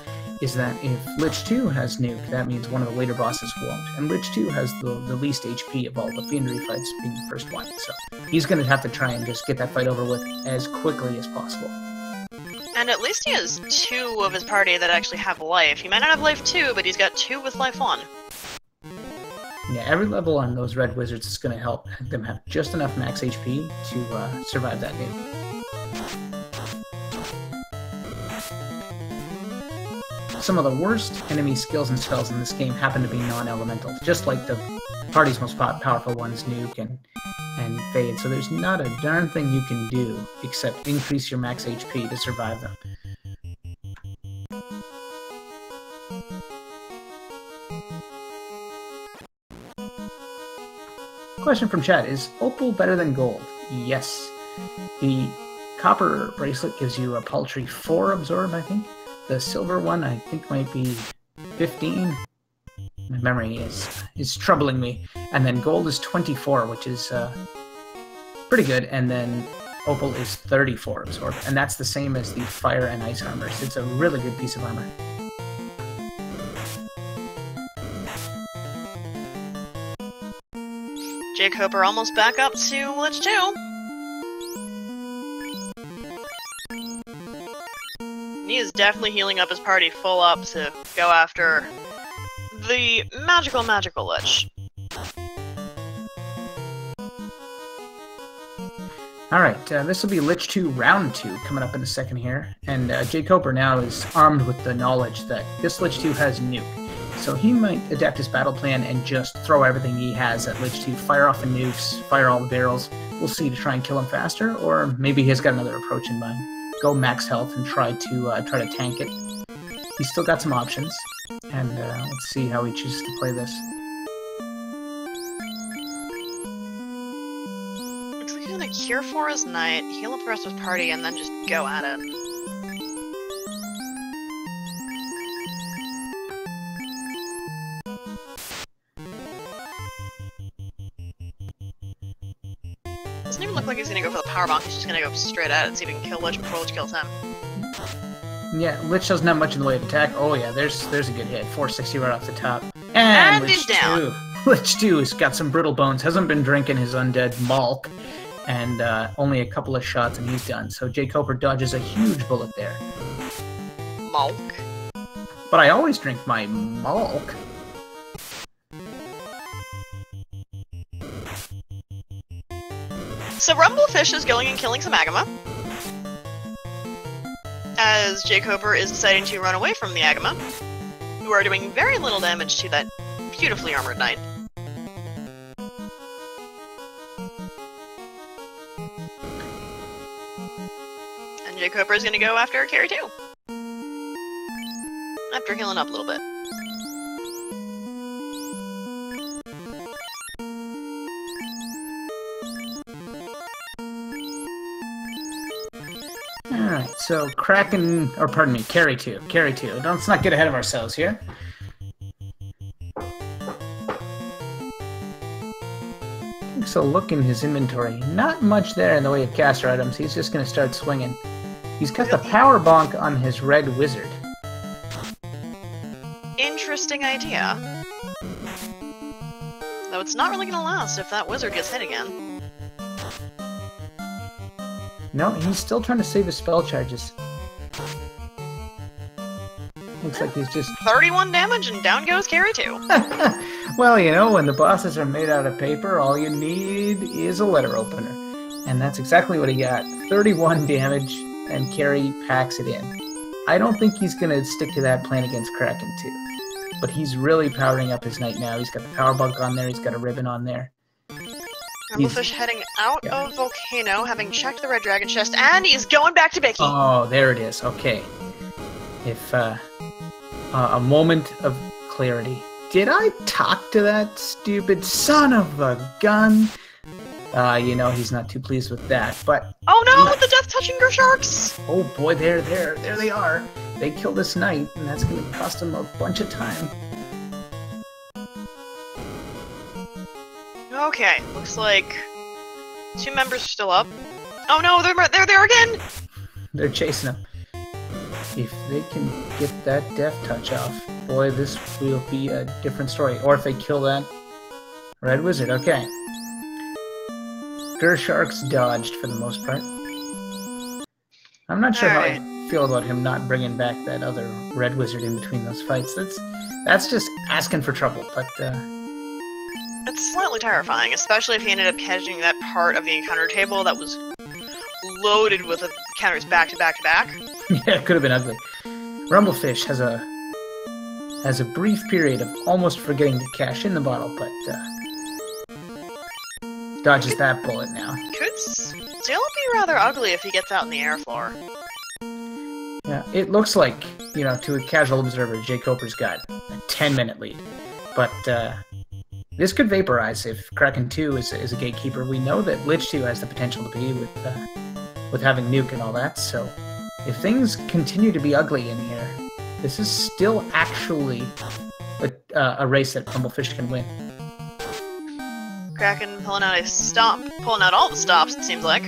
is that if Lich 2 has Nuke, that means one of the later bosses won't. And Lich 2 has the least HP of all the Fiendry fights, being the first one. So he's going to have to try and just get that fight over with as quickly as possible. And at least he has 2 of his party that actually have life. He might not have life 2, but he's got 2 with life 1. Yeah, every level on those red wizards is going to help them have just enough max HP to survive that nuke. Some of the worst enemy skills and spells in this game happen to be non-elemental, just like the party's most powerful ones, Nuke and Fade. So there's not a darn thing you can do except increase your max HP to survive them. Question from chat, is Opal better than gold? Yes. The copper bracelet gives you a paltry 4 absorb, I think. The silver one, I think, might be 15. My memory is troubling me. And then gold is 24, which is pretty good. And then opal is 34 absorb. And that's the same as the fire and ice armors. It's a really good piece of armor. Jkoper almost back up to Lich 2. He is definitely healing up his party full up to go after the magical Lich. Alright, this will be Lich 2 Round 2 coming up in a second here. And Jkoper now is armed with the knowledge that this Lich 2 has Nuke. So he might adapt his battle plan and just throw everything he has at Lich 2, fire off the nukes, fire all the barrels. We'll see, to try and kill him faster, or maybe he's got another approach in mind. Go max health and try to tank it. He's still got some options, and let's see how he chooses to play this. Looks like he's gonna cure for his knight, heal up the rest of his party, and then just go at it. Doesn't even look like he's gonna go for the power bomb. He's just gonna go straight at it and see if he can kill Lich before Lich kills him. Yeah, Lich doesn't have much in the way of attack. Oh yeah, there's a good hit. 460 right off the top. And Lich he's down. 2. Lich 2 has got some brittle bones. Hasn't been drinking his undead Malk. And only a couple of shots and he's done. So Jkoper dodges a huge bullet there. Malk. But I always drink my Malk. So Rumblefish is going and killing some Agama, as Jkoper is deciding to run away from the Agama, who are doing very little damage to that beautifully armored knight. And Jkoper is going to go after Carry 2, after healing up a little bit. So Kraken, or pardon me, Carry 2. Carry 2. Let's not get ahead of ourselves here. So look in his inventory. Not much there in the way of caster items. He's just going to start swinging. He's got the power bonk on his red wizard. Interesting idea. Though it's not really going to last if that wizard gets hit again. No, he's still trying to save his spell charges. Looks like he's just... 31 damage and down goes Carry 2. Well, you know, when the bosses are made out of paper, all you need is a letter opener. And that's exactly what he got. 31 damage, and Carry packs it in. I don't think he's going to stick to that plan against Kraken 2. But he's really powering up his knight now. He's got the power bunk on there, he's got a ribbon on there. Rumblefish heading out of Volcano, having checked the red dragon chest, and he's going back to Bicky. Oh, there it is. Okay. If, a moment of clarity. Did I talk to that stupid son of a gun? You know, he's not too pleased with that, but... Oh no, the death-touching sharks! Oh boy, there they are. They kill this knight, and that's going to cost them a bunch of time. Okay, looks like 2 members are still up. Oh no, they're there again! They're chasing him. If they can get that death touch off, boy, this will be a different story. Or if they kill that red wizard, okay. Sharks dodged for the most part. I'm not sure how I feel about him not bringing back that other red wizard in between those fights. That's just asking for trouble, but... It's slightly terrifying, especially if he ended up catching that part of the encounter table that was loaded with encounters back to back to back. Yeah, it could have been ugly. Rumblefish has a brief period of almost forgetting to cash in the bottle, but dodges that bullet now. Could still be rather ugly if he gets out in the air floor. Yeah, it looks like, you know, to a casual observer, Jkoper's got a 10-minute lead. But this could vaporize if Kraken 2 is a gatekeeper. We know that Lich 2 has the potential to be with having nuke and all that, so if things continue to be ugly in here, this is still actually a race that Rumblefish can win. Kraken pulling out all the stops, it seems like.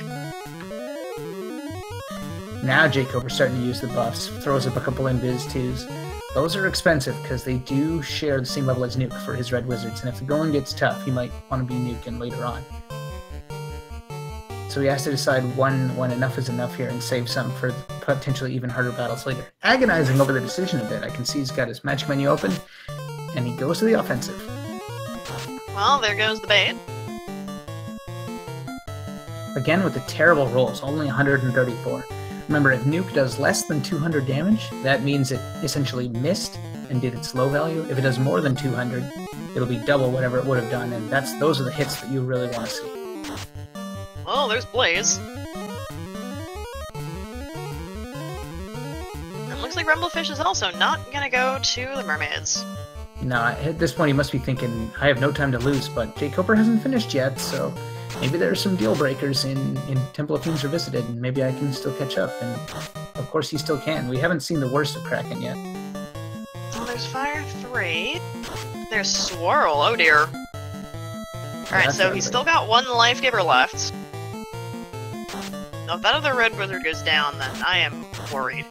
Now Jkoper's starting to use the buffs, throws up a couple invis 2s. Those are expensive because they do share the same level as nuke for his red wizards, and if the going gets tough, he might want to be nuking later on. So he has to decide when enough is enough here and save some for potentially even harder battles later. Agonizing over the decision a bit. I can see he's got his match menu open, and he goes to the offensive. Well, there goes the bait. Again with the terrible rolls, only 134. Remember, if nuke does less than 200 damage, that means it essentially missed and did its low value. If it does more than 200, it'll be double whatever it would have done, and those are the hits that you really want to see. Well, there's Blaze. It looks like Rumblefish is also not gonna go to the mermaids. No, at this point he must be thinking, I have no time to lose, but Jkoper hasn't finished yet, so maybe there are some deal breakers in Temple of Fiends Revisited, and maybe I can still catch up, and of course he still can. We haven't seen the worst of Kraken yet. Well, there's Fire 3. There's Swirl, oh dear. Alright, so he's still got 1 life giver left. Now, if that other red wizard goes down, then I am worried.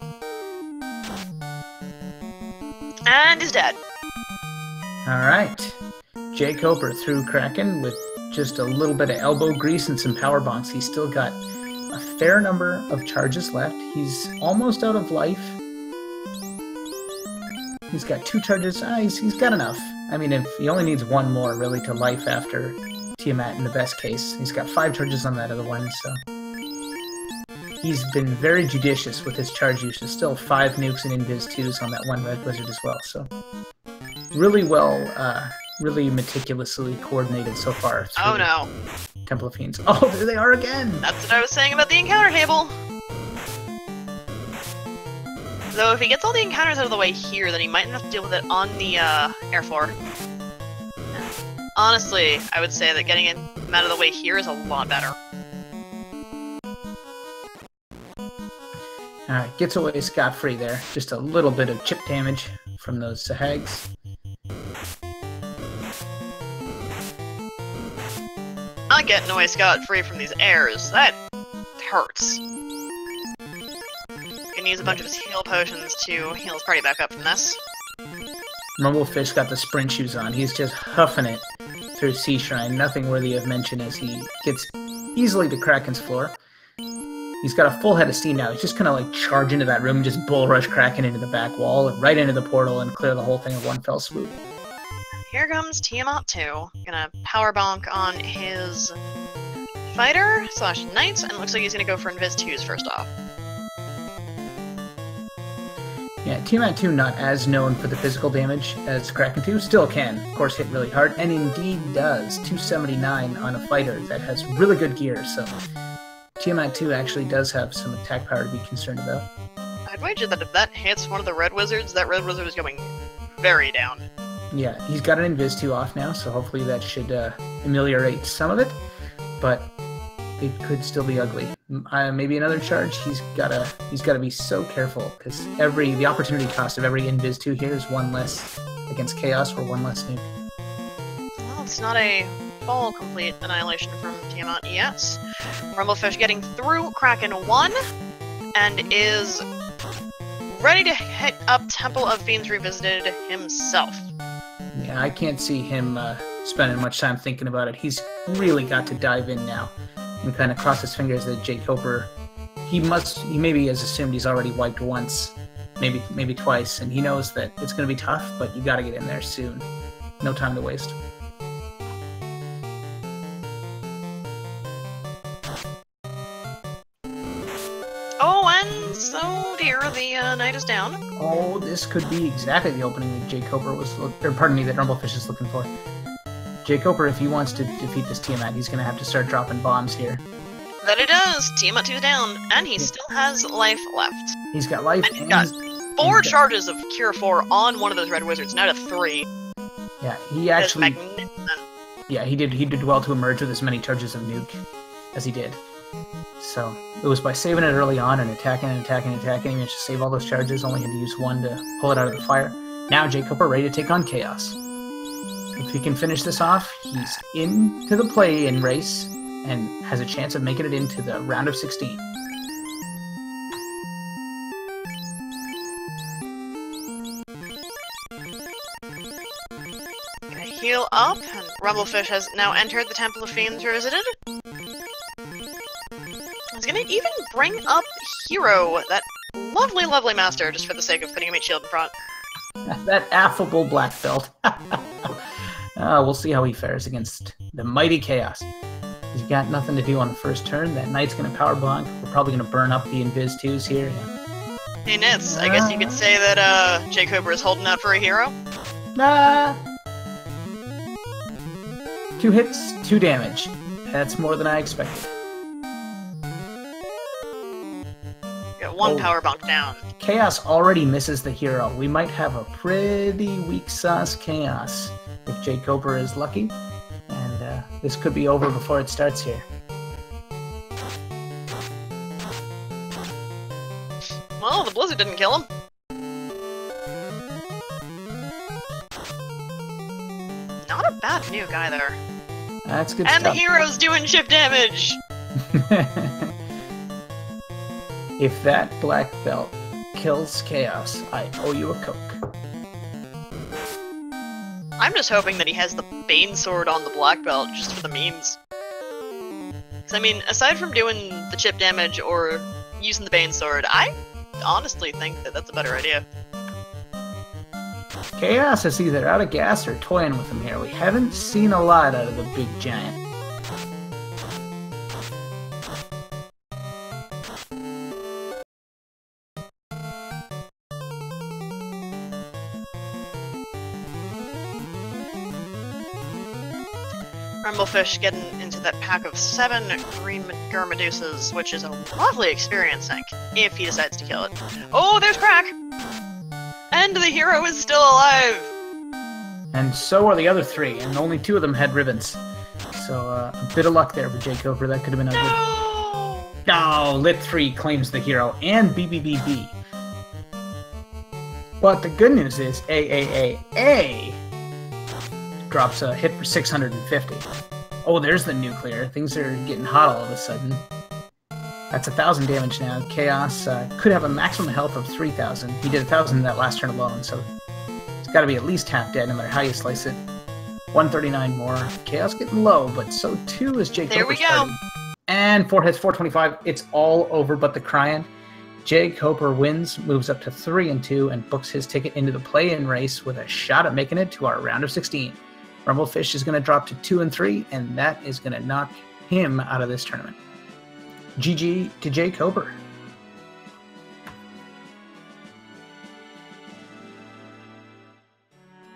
And he's dead. Alright. Jkoper threw Kraken with just a little bit of elbow grease and some power bonks. He's still got a fair number of charges left. He's almost out of life. He's got 2 charges. He's got enough. I mean, if he only needs 1 more, really, to life after Tiamat in the best case. He's got 5 charges on that other one, so... He's been very judicious with his charge use. There's still 5 nukes and invis 2s on that 1 red wizard as well, so... Really well, really meticulously coordinated so far. Oh no. Temple of Fiends. Oh, there they are again! That's what I was saying about the encounter table! Though if he gets all the encounters out of the way here, then he might have to deal with it on the air floor. Honestly, I would say that getting him out of the way here is a lot better. Alright, gets away scot-free there. Just a little bit of chip damage from those Sahags. Not getting away scot-free from these airs. That hurts. Gonna use a bunch of his heal potions to heal his party back up from this. Rumblefish got the sprint shoes on. He's just huffing it through Sea Shrine. Nothing worthy of mention as he gets easily to Kraken's floor. He's got a full head of steam now. He's just gonna like charge into that room, just bull rush Kraken into the back wall, and right into the portal, and clear the whole thing in one fell swoop. Here comes Tiamat 2. Gonna power bonk on his fighter / knight, and looks like he's gonna go for Invis 2s first off. Yeah, Tiamat 2 not as known for the physical damage as Kraken 2, still can, of course, hit really hard, and indeed does. 279 on a fighter that has really good gear, so Tiamat 2 actually does have some attack power to be concerned about. I'd wager that if that hits one of the red wizards, that red wizard is going very down. Yeah, he's got an Invis 2 off now, so hopefully that should ameliorate some of it, but it could still be ugly. Maybe another charge. He's gotta be so careful, because the opportunity cost of every Invis 2 here is one less against Chaos or one less nuke. Well, it's not a full complete annihilation from Tiamat yet. Rumblefish getting through Kraken 1 and is ready to hit up Temple of Fiends Revisited himself. Yeah, I can't see him spending much time thinking about it. He's really got to dive in now and kind of cross his fingers that Jkoper, he maybe has assumed he's already wiped once, maybe twice, and he knows that it's going to be tough, but you got to get in there soon. No time to waste. Oh, and so dear, the knight is down. Oh, this could be exactly the opening that Jkoper was, or pardon me, that Rumblefish is looking for. Jkoper, if he wants to defeat this Tiamat, he's going to have to start dropping bombs here. That it does. Tiamat 2's down, and he still has life left. He's got life, and he's got 4 charges of Cure 4 on one of those red wizards, now to 3. Yeah, he actually... That is magnificent. Yeah, he did well to emerge with as many charges of nuke as he did. So, it was by saving it early on and attacking, he managed to save all those charges, only had to use one to pull it out of the fire. Now Jkoper ready to take on Chaos. If he can finish this off, he's into the play-in race and has a chance of making it into the round of 16. Gonna heal up, and Rumblefish has now entered the Temple of Fiends Revisited. He's gonna even bring up Hero, that lovely, lovely master, just for the sake of putting a meat shield in front. That affable black belt. We'll see how he fares against the mighty Chaos. He's got nothing to do on the first turn. That knight's going to power bonk. We're probably going to burn up the Invis 2s here. Yeah. Hey Nits, I guess you could say that Jkoper is holding out for a hero? Nah. 2 hits, 2 damage. That's more than I expected. Got 1 power bonk down. Chaos already misses the hero. We might have a pretty weak sauce Chaos if Jkoper is lucky, and this could be over before it starts here. Well, the blizzard didn't kill him. Not a bad nuke either. That's good and stuff. The hero's doing chip damage! If that black belt kills Chaos, I owe you a Coke. I'm just hoping that he has the Bane Sword on the black belt just for the memes. 'Cause, I mean, aside from doing the chip damage or using the Bane Sword, I honestly think that that's a better idea. Chaos is either out of gas or toying with him here. We haven't seen a lot out of the big giant. Rumblefish getting into that pack of 7 green Medusas, which is a lovely experience sink, if he decides to kill it. Oh, there's Crack! And the hero is still alive! And so are the other 3, and only 2 of them had ribbons. So, a bit of luck there for Jkoper. That could have been ugly. No! No, Lit 3 claims the hero and BBBB. But the good news is AAAA drops a hit for 650. Oh, there's the nuclear. Things are getting hot all of a sudden. That's 1,000 damage now. Chaos could have a maximum health of 3,000. He did 1,000 in that last turn alone, so it's got to be at least half dead no matter how you slice it. 139 more. Chaos getting low, but so too is Jkoper. There we go. And 4 hits, 425. It's all over but the Cryon. Jkoper wins, moves up to 3-2, and books his ticket into the play-in race with a shot at making it to our round of 16. Rumblefish is going to drop to 2-3, and that is going to knock him out of this tournament. GG to Jkoper.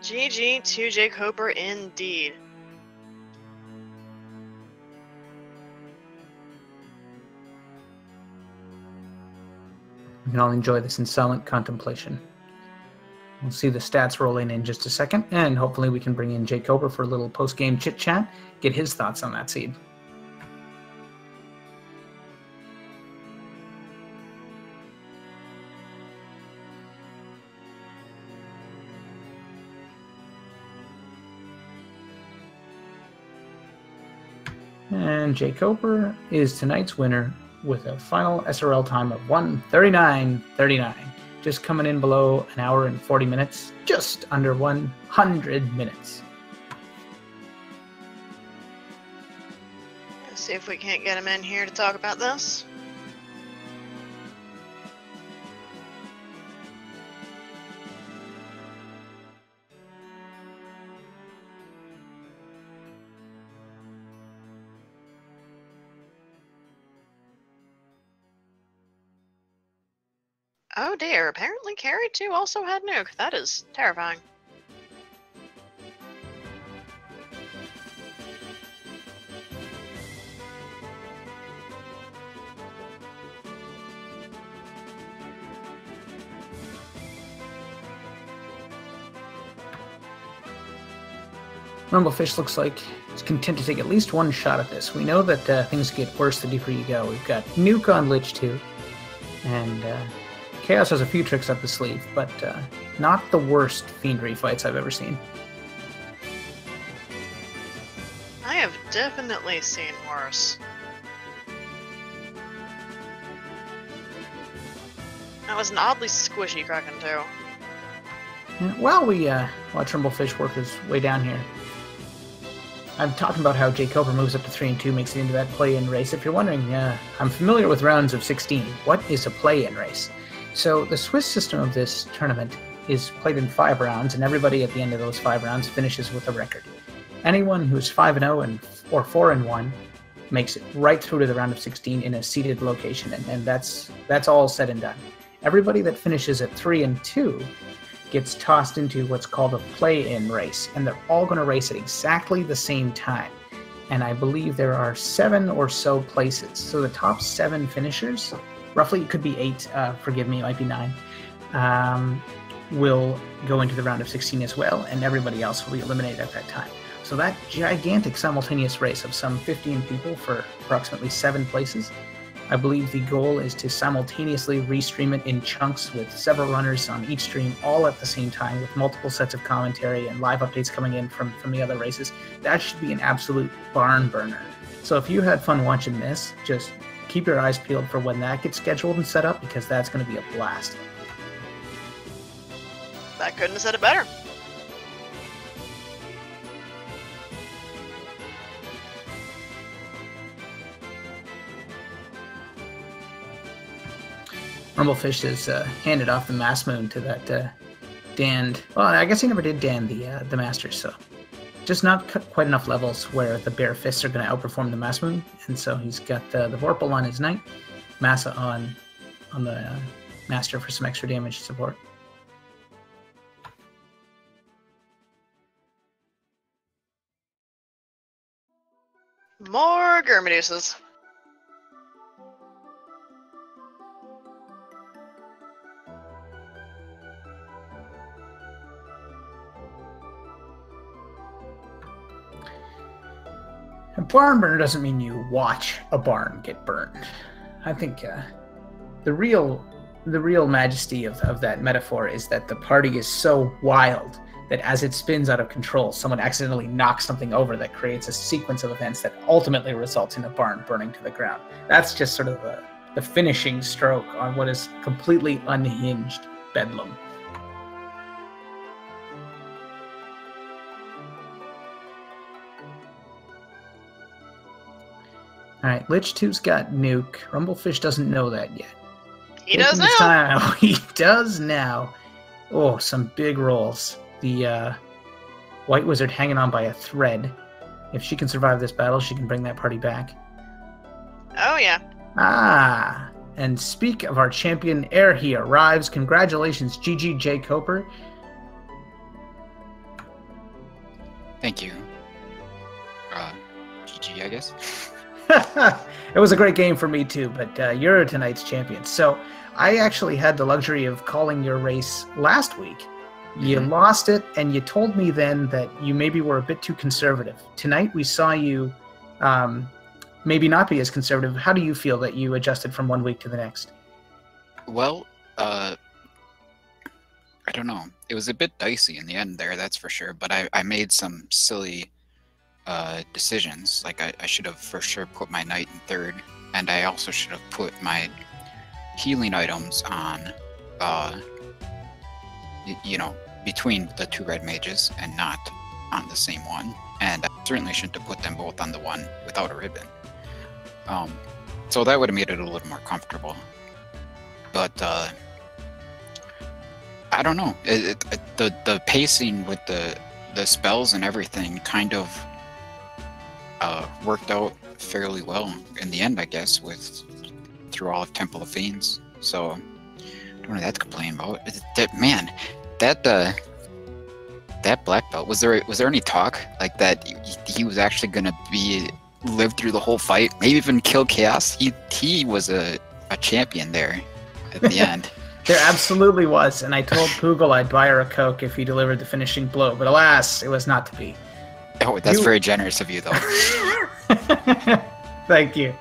GG to Jkoper indeed. We can all enjoy this in silent contemplation. We'll see the stats rolling in just a second, and hopefully we can bring in Jkoper for a little post-game chit-chat, get his thoughts on that seed. And Jkoper is tonight's winner with a final SRL time of 1:39:39. Just coming in below an hour and 40 minutes, just under 100 minutes. Let's see if we can't get him in here to talk about this. Oh dear, apparently Carrie too also had nuke. That is terrifying. Rumblefish looks like he's content to take at least one shot at this. We know that things get worse the deeper you go. We've got nuke on Lich 2, and Chaos has a few tricks up his sleeve, but not the worst Fiendry fights I've ever seen. I have definitely seen worse. That was an oddly squishy Kraken too. Yeah, while we watch Rumblefish work his way down here, I'm talking about how Jkoper moves up to 3-2, makes it into that play-in race. If you're wondering, I'm familiar with rounds of 16. What is a play-in race? So the Swiss system of this tournament is played in 5 rounds, and everybody at the end of those 5 rounds finishes with a record. Anyone who's 5-0 or 4-1 makes it right through to the round of 16 in a seeded location, and that's all said and done. Everybody that finishes at 3-2 gets tossed into what's called a play-in race, and they're all going to race at exactly the same time. And I believe there are 7 or so places. So the top 7 finishers, roughly it could be 8, forgive me, it might be 9, will go into the round of 16 as well, and everybody else will be eliminated at that time. So that gigantic simultaneous race of some 15 people for approximately 7 places, I believe the goal is to simultaneously restream it in chunks with several runners on each stream all at the same time with multiple sets of commentary and live updates coming in from the other races. That should be an absolute barn burner. So if you had fun watching this, just keep your eyes peeled for when that gets scheduled and set up, because that's going to be a blast. That couldn't have said it better. Rumblefish has handed off the Mass Moon to that Danned. Well, I guess he never did Dan the Masters, so just not quite enough levels where the Bare Fists are going to outperform the Mass Moon, and so he's got the Vorpal on his Knight, Massa on the Master for some extra damage support. More Gurmaduses. A barn burner doesn't mean you watch a barn get burned. I think the real majesty of that metaphor is that the party is so wild that as it spins out of control, someone accidentally knocks something over that creates a sequence of events that ultimately results in a barn burning to the ground. That's just sort of the finishing stroke on what is completely unhinged bedlam. All right, Lich 2's got Nuke. Rumblefish doesn't know that yet. He does now. He does now. Oh, some big rolls. The White Wizard hanging on by a thread. If she can survive this battle, she can bring that party back. Oh, yeah. Ah, and speak of our champion, ere he arrives. Congratulations, GG Jkoper. Thank you. GG, I guess. It was a great game for me too, but you're tonight's champion. So I actually had the luxury of calling your race last week. You lost it, and you told me then that you maybe were a bit too conservative. Tonight we saw you maybe not be as conservative. How do you feel that you adjusted from one week to the next? Well, I don't know. It was a bit dicey in the end there, that's for sure. But I made some silly decisions. Like I should have for sure put my knight in third, and I also should have put my healing items on, between the two red mages and not on the same one. And I certainly shouldn't have put them both on the one without a ribbon. So that would have made it a little more comfortable. But I don't know. The pacing with the spells and everything kind of worked out fairly well in the end, I guess, through all of Temple of Fiends. So I don't know that to complain about. That black belt, was there any talk like that he was actually gonna live through the whole fight, maybe even kill Chaos? He was a champion there at the end. There absolutely was, and I told Poogle I'd buy her a Coke if he delivered the finishing blow, but alas, it was not to be. Oh, that's very generous of you, though. Thank you.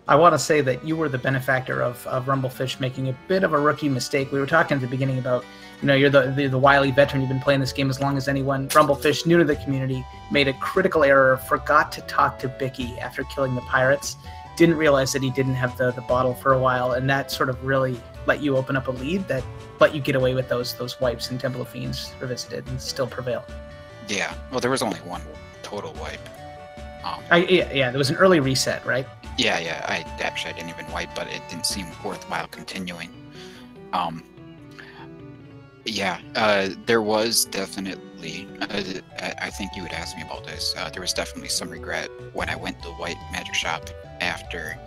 I want to say that you were the benefactor of Rumblefish making a bit of a rookie mistake. We were talking at the beginning about, you're the wily veteran. You've been playing this game as long as anyone. Rumblefish, new to the community, made a critical error, forgot to talk to Bicky after killing the pirates, didn't realize that he didn't have the bottle for a while, and that sort of really let you open up a lead that let you get away with those wipes in Temple of Fiends Revisited and still prevail. Yeah, well, there was only one total wipe. Yeah, there was an early reset, right? Yeah, I didn't even wipe, but it didn't seem worthwhile continuing. There was definitely, I think you would ask me about this, there was definitely some regret when I went to the White Magic Shop after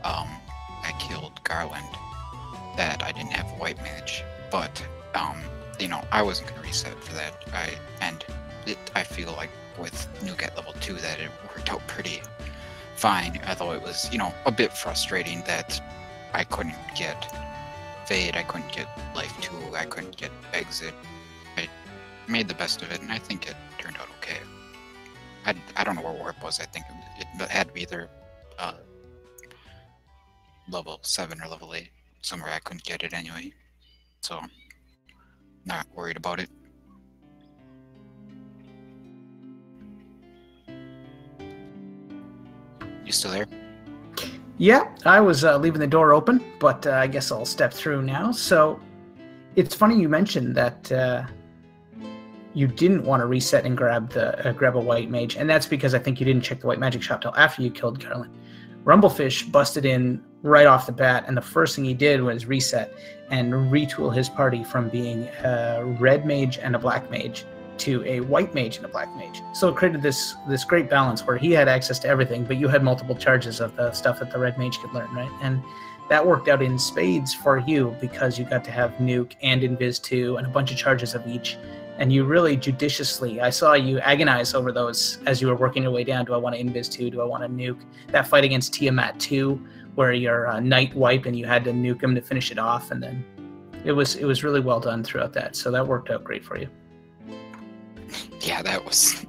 I killed Garland that I didn't have a White Mage, but I wasn't going to reset for that. I feel like with Nuke at level 2 that it worked out pretty fine, although it was, a bit frustrating that I couldn't get Fade, I couldn't get Life 2, I couldn't get Exit. I made the best of it, and I think it turned out okay. I don't know where Warp was. I think it had to be either level 7 or level 8, somewhere I couldn't get it anyway. So, not worried about it. You still there? Yeah, I was leaving the door open, but I guess I'll step through now. So it's funny you mentioned that you didn't want to reset and grab a White Mage, and that's because I think you didn't check the White Magic Shop till after you killed Garland. Rumblefish busted in right off the bat, and the first thing he did was reset and retool his party from being a Red Mage and a Black Mage to a White Mage and a Black Mage. So it created this great balance where he had access to everything, but you had multiple charges of the stuff that the Red Mage could learn, right? And that worked out in spades for you because you got to have Nuke and Invis 2 and a bunch of charges of each. And you really judiciously, I saw you agonize over those as you were working your way down. Do I want to Invis 2? Do I want to Nuke? That fight against Tiamat 2, where your Knight wiped and you had to nuke him to finish it off. And then it was really well done throughout that. So that worked out great for you. Yeah, that was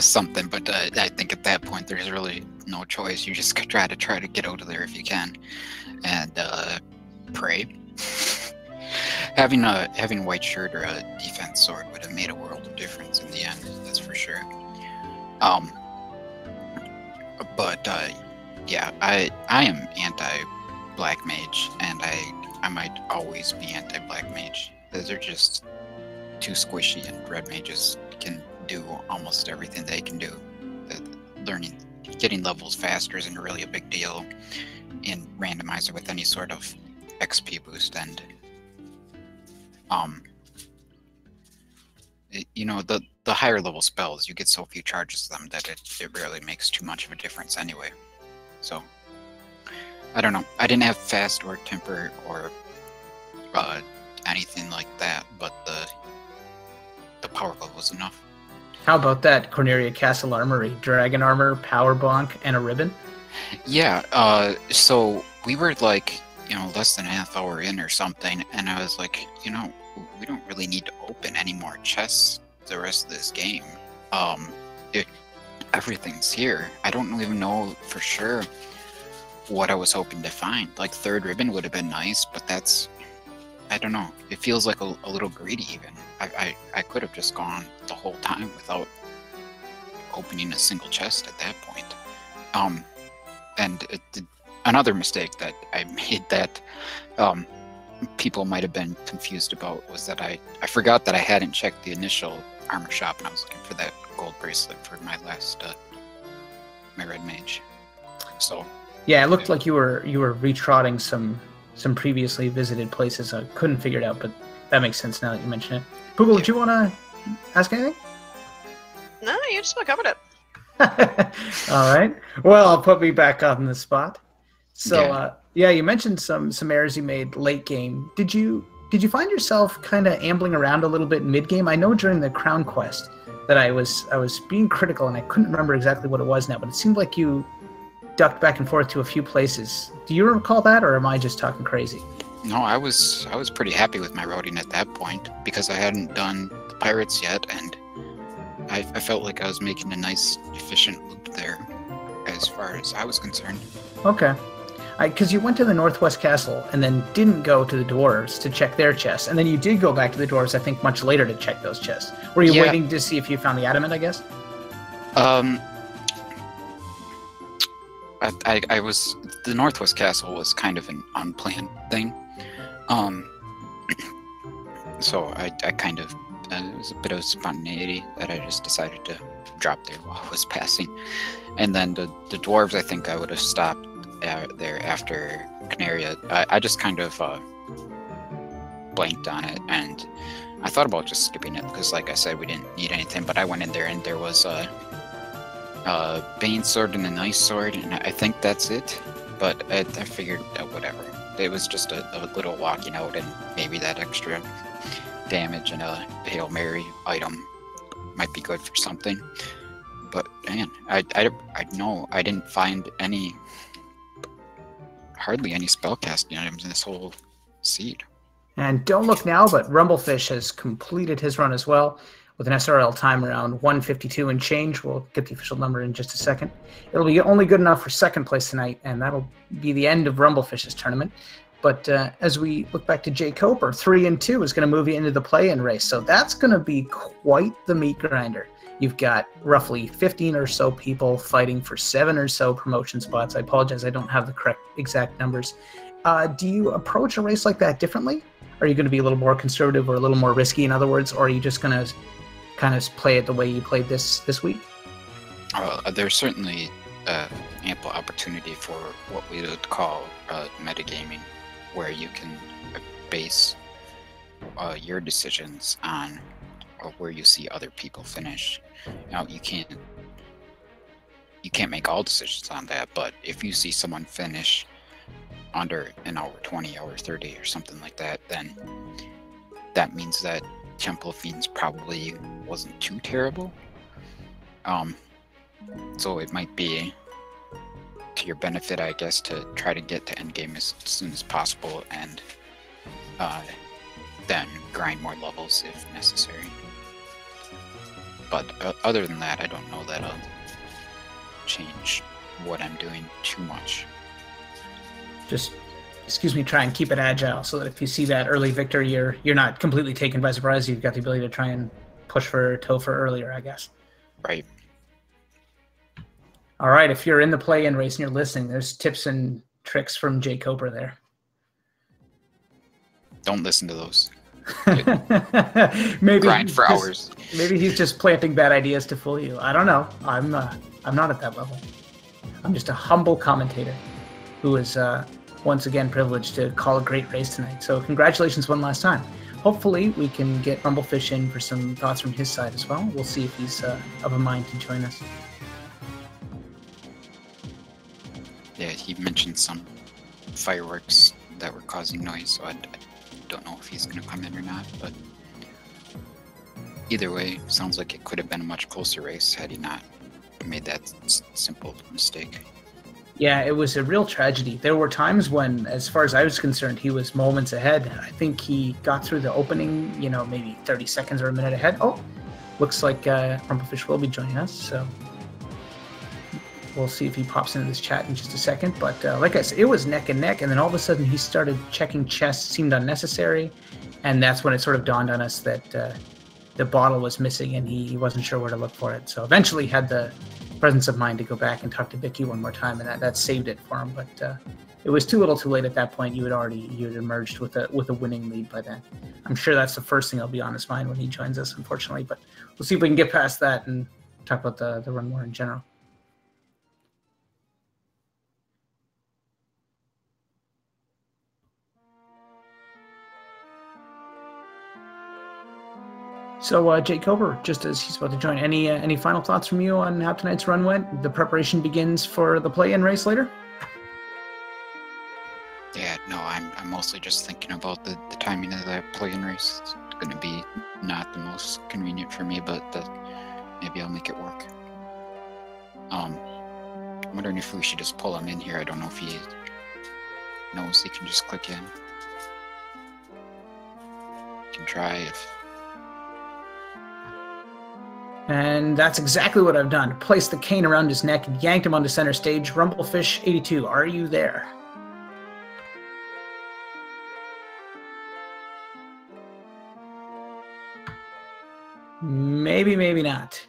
something, but I think at that point there's really no choice. You just try to get out of there if you can, and pray. Having a white shirt or a defense sword would have made a world of difference in the end. That's for sure. But yeah, I am anti-black mage, and I might always be anti-black mage. Those are just too squishy, and red mages can do almost everything they can do. Getting levels faster isn't really a big deal in Randomizer with any sort of XP boost, and the higher level spells, you get so few charges of them that it really makes too much of a difference anyway. So I don't know. I didn't have fast or temper or anything like that, but the power level was enough. How about that Corneria Castle Armory? Dragon armor, power bonk, and a ribbon? Yeah, so we were like, less than a half hour in or something, and I was like, we don't really need to open any more chests the rest of this game. Everything's here. I don't even know for sure what I was hoping to find. Like, third ribbon would have been nice, but that's, I don't know. It feels like a little greedy even. I could have just gone the whole time without opening a single chest at that point. Another mistake that I made that people might have been confused about was that I forgot that I hadn't checked the initial armor shop, and I was looking for that gold bracelet for my last my red mage. So yeah, it looked like you were retrotting some previously visited places. I couldn't figure it out, but that makes sense now that you mention it. Poogle, Yeah. Did you want to ask anything? No, you just about covered it. All right. Well, I'll put me back on the spot. So, Yeah. you mentioned some errors you made late game. Did you find yourself kind of ambling around a little bit mid game? I know during the Crown Quest that I was being critical, and I couldn't remember exactly what it was now, but it seemed like you ducked back and forth to a few places. Do you recall that, or am I just talking crazy? no, I was pretty happy with my routing at that point because I hadn't done the pirates yet, and I felt like I was making a nice efficient loop there as far as I was concerned. Okay. Because you went to the Northwest Castle and then didn't go to the dwarves to check their chests, and then you did go back to the dwarves, I think, much later to check those chests. Were you waiting to see if you found the adamant, I guess? I was, the Northwest Castle was kind of an unplanned thing. So I kind of, it was a bit of spontaneity that I just decided to drop there while I was passing. And then the dwarves, I think I would have stopped there after Canaria. I just kind of blanked on it, and I thought about just skipping it because, like I said, we didn't need anything, but I went in there and there was a Bane sword and a nice sword, and I think that's it. But I figured whatever. It was just a little walking out, and maybe that extra damage and a Hail Mary item might be good for something. But man, I know I didn't find hardly any spellcasting items in this whole seed. And don't look now, but Rumblefish has completed his run as well with an SRL time around 152 and change. We'll get the official number in just a second. It'll be only good enough for second place tonight, and that'll be the end of Rumblefish's tournament. But as we look back to Jkoper, 3-2 is going to move you into the play-in race. So that's going to be quite the meat grinder. You've got roughly 15 or so people fighting for 7 or so promotion spots. I apologize, I don't have the correct exact numbers. Do you approach a race like that differently? Are you going to be a little more conservative or a little more risky, in other words, or are you just going to kind of play it the way you played this week? There's certainly ample opportunity for what we would call metagaming, where you can base your decisions on where you see other people finish. Now, you can't make all decisions on that, but if you see someone finish under an hour 20, hour 30, or something like that, then that means that Temple of Fiends probably wasn't too terrible. So it might be to your benefit, I guess, to try to get to endgame as soon as possible, and then grind more levels if necessary. But other than that, I don't know that change what I'm doing too much. Just, excuse me, try and keep it agile so that if you see that early victory, you're not completely taken by surprise. You've got the ability to try and push for Topher earlier, I guess. Right. All right, if you're in the play-in race and you're listening, there's tips and tricks from Jkoper there. Don't listen to those. Maybe Grind for hours. Maybe he's just planting bad ideas to fool you. I don't know. I'm not at that level. I'm just a humble commentator who is once again privileged to call a great race tonight. So congratulations one last time. Hopefully we can get Rumblefish in for some thoughts from his side as well. We'll see if he's of a mind to join us. Yeah, he mentioned some fireworks that were causing noise, so I don't know if he's going to come in or not, but either way, sounds like it could have been a much closer race had he not made that simple mistake. Yeah, it was a real tragedy. There were times when, as far as I was concerned, he was moments ahead. I think he got through the opening, maybe 30 seconds or a minute ahead. Oh, looks like Rumblefish will be joining us, so we'll see if he pops into this chat in just a second. But like I said, it was neck and neck, and then all of a sudden he started checking chests, seemed unnecessary, and that's when it sort of dawned on us that the bottle was missing and he wasn't sure where to look for it. So eventually he had the presence of mind to go back and talk to Vicky one more time, and that saved it for him. But it was too little too late at that point. You had emerged with a winning lead by then. I'm sure that's the first thing that'll be on his mind when he joins us, unfortunately. But we'll see if we can get past that and talk about the run more in general. So, Jkoper, just as he's about to join, any final thoughts from you on how tonight's run went? The preparation begins for the play-in race later? Yeah, no, I'm mostly just thinking about the timing of that play-in race. It's going to be not the most convenient for me, but maybe I'll make it work. I'm wondering if we should just pull him in here. I don't know if he knows he can just click in. Can try if... And that's exactly what I've done. Placed the cane around his neck and yanked him onto center stage. Rumblefish82, are you there? Maybe, maybe not.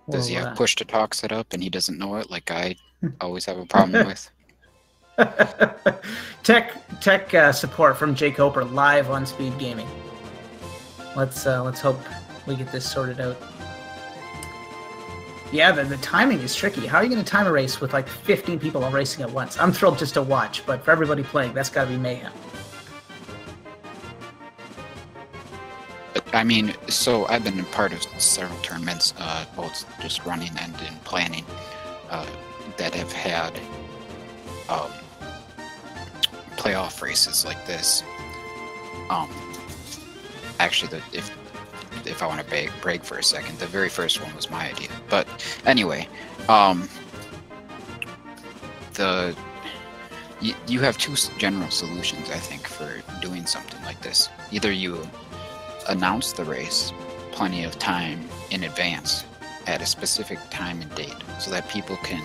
Does he have push to talk set up and he doesn't know it, like I always have a problem with? Tech support from Jkoper live on Speed Gaming. Let's hope we get this sorted out. Yeah, the timing is tricky. How are you going to time a race with like 15 people all racing at once? I'm thrilled just to watch, but for everybody playing, that's got to be mayhem. I mean, so I've been a part of several tournaments, both just running and in planning, that have had playoff races like this. Actually, if I want to brag for a second, the very first one was my idea. But anyway, you have two general solutions, I think, for doing something like this. Either you announce the race plenty of time in advance at a specific time and date so that people can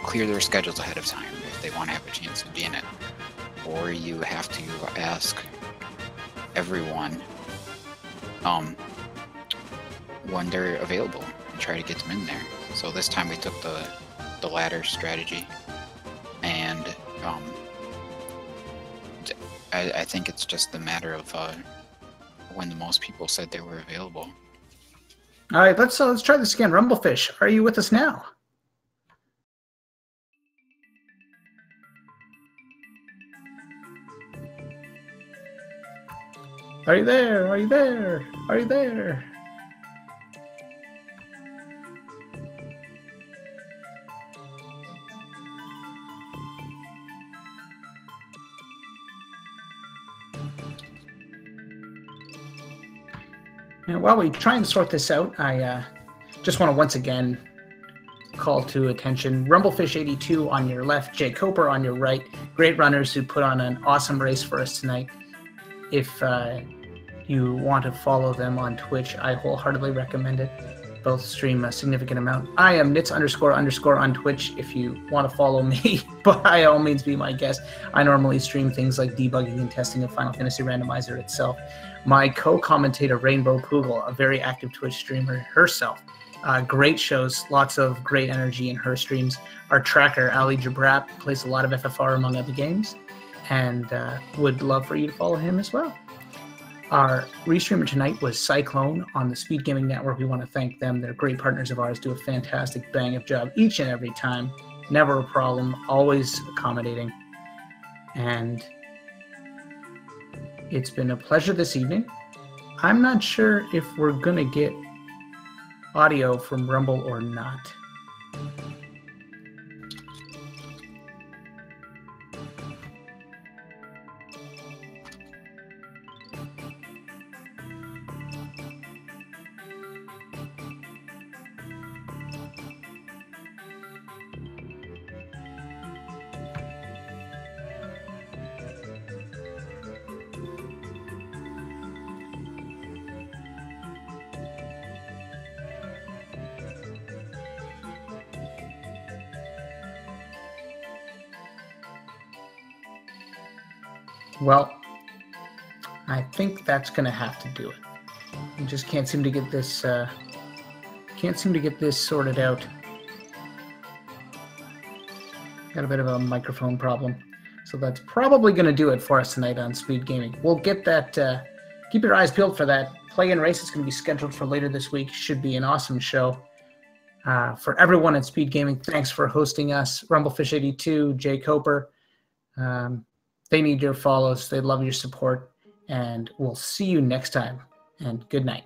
clear their schedules ahead of time if they want to have a chance to be in it, or you have to ask everyone when they're available and try to get them in there. So this time we took the latter strategy, and I think it's just a matter of when the most people said they were available. All right, let's try this again. Rumblefish, are you with us now? Are you there? Are you there? Are you there? And while we try and sort this out, I just want to once again call to attention Rumblefish82 on your left, Jkoper on your right. Great runners who put on an awesome race for us tonight. If you want to follow them on Twitch, I wholeheartedly recommend it. both stream a significant amount. I am nits__ on Twitch if you want to follow me, but by all means be my guest. I normally stream things like debugging and testing of Final Fantasy Randomizer itself. My co-commentator, Rainbow Poogle, a very active Twitch streamer herself. Great shows, lots of great energy in her streams. Our tracker, Ali Jabrap, plays a lot of FFR among other games, and would love for you to follow him as well. Our restreamer tonight was Cyclone on the Speed Gaming Network. We want to thank them. They're great partners of ours, do a fantastic bang-up job each and every time. Never a problem, always accommodating. And it's been a pleasure this evening. I'm not sure if we're going to get audio from Rumble or not. Well, I think that's going to have to do it. I just can't seem to get this sorted out. Got a bit of a microphone problem, so that's probably going to do it for us tonight on Speed Gaming. We'll get that. Keep your eyes peeled for that play-in race. It's going to be scheduled for later this week. Should be an awesome show. For everyone at Speed Gaming, thanks for hosting us. Rumblefish82, Jkoper. They need your follows. They love your support. And we'll see you next time. And good night.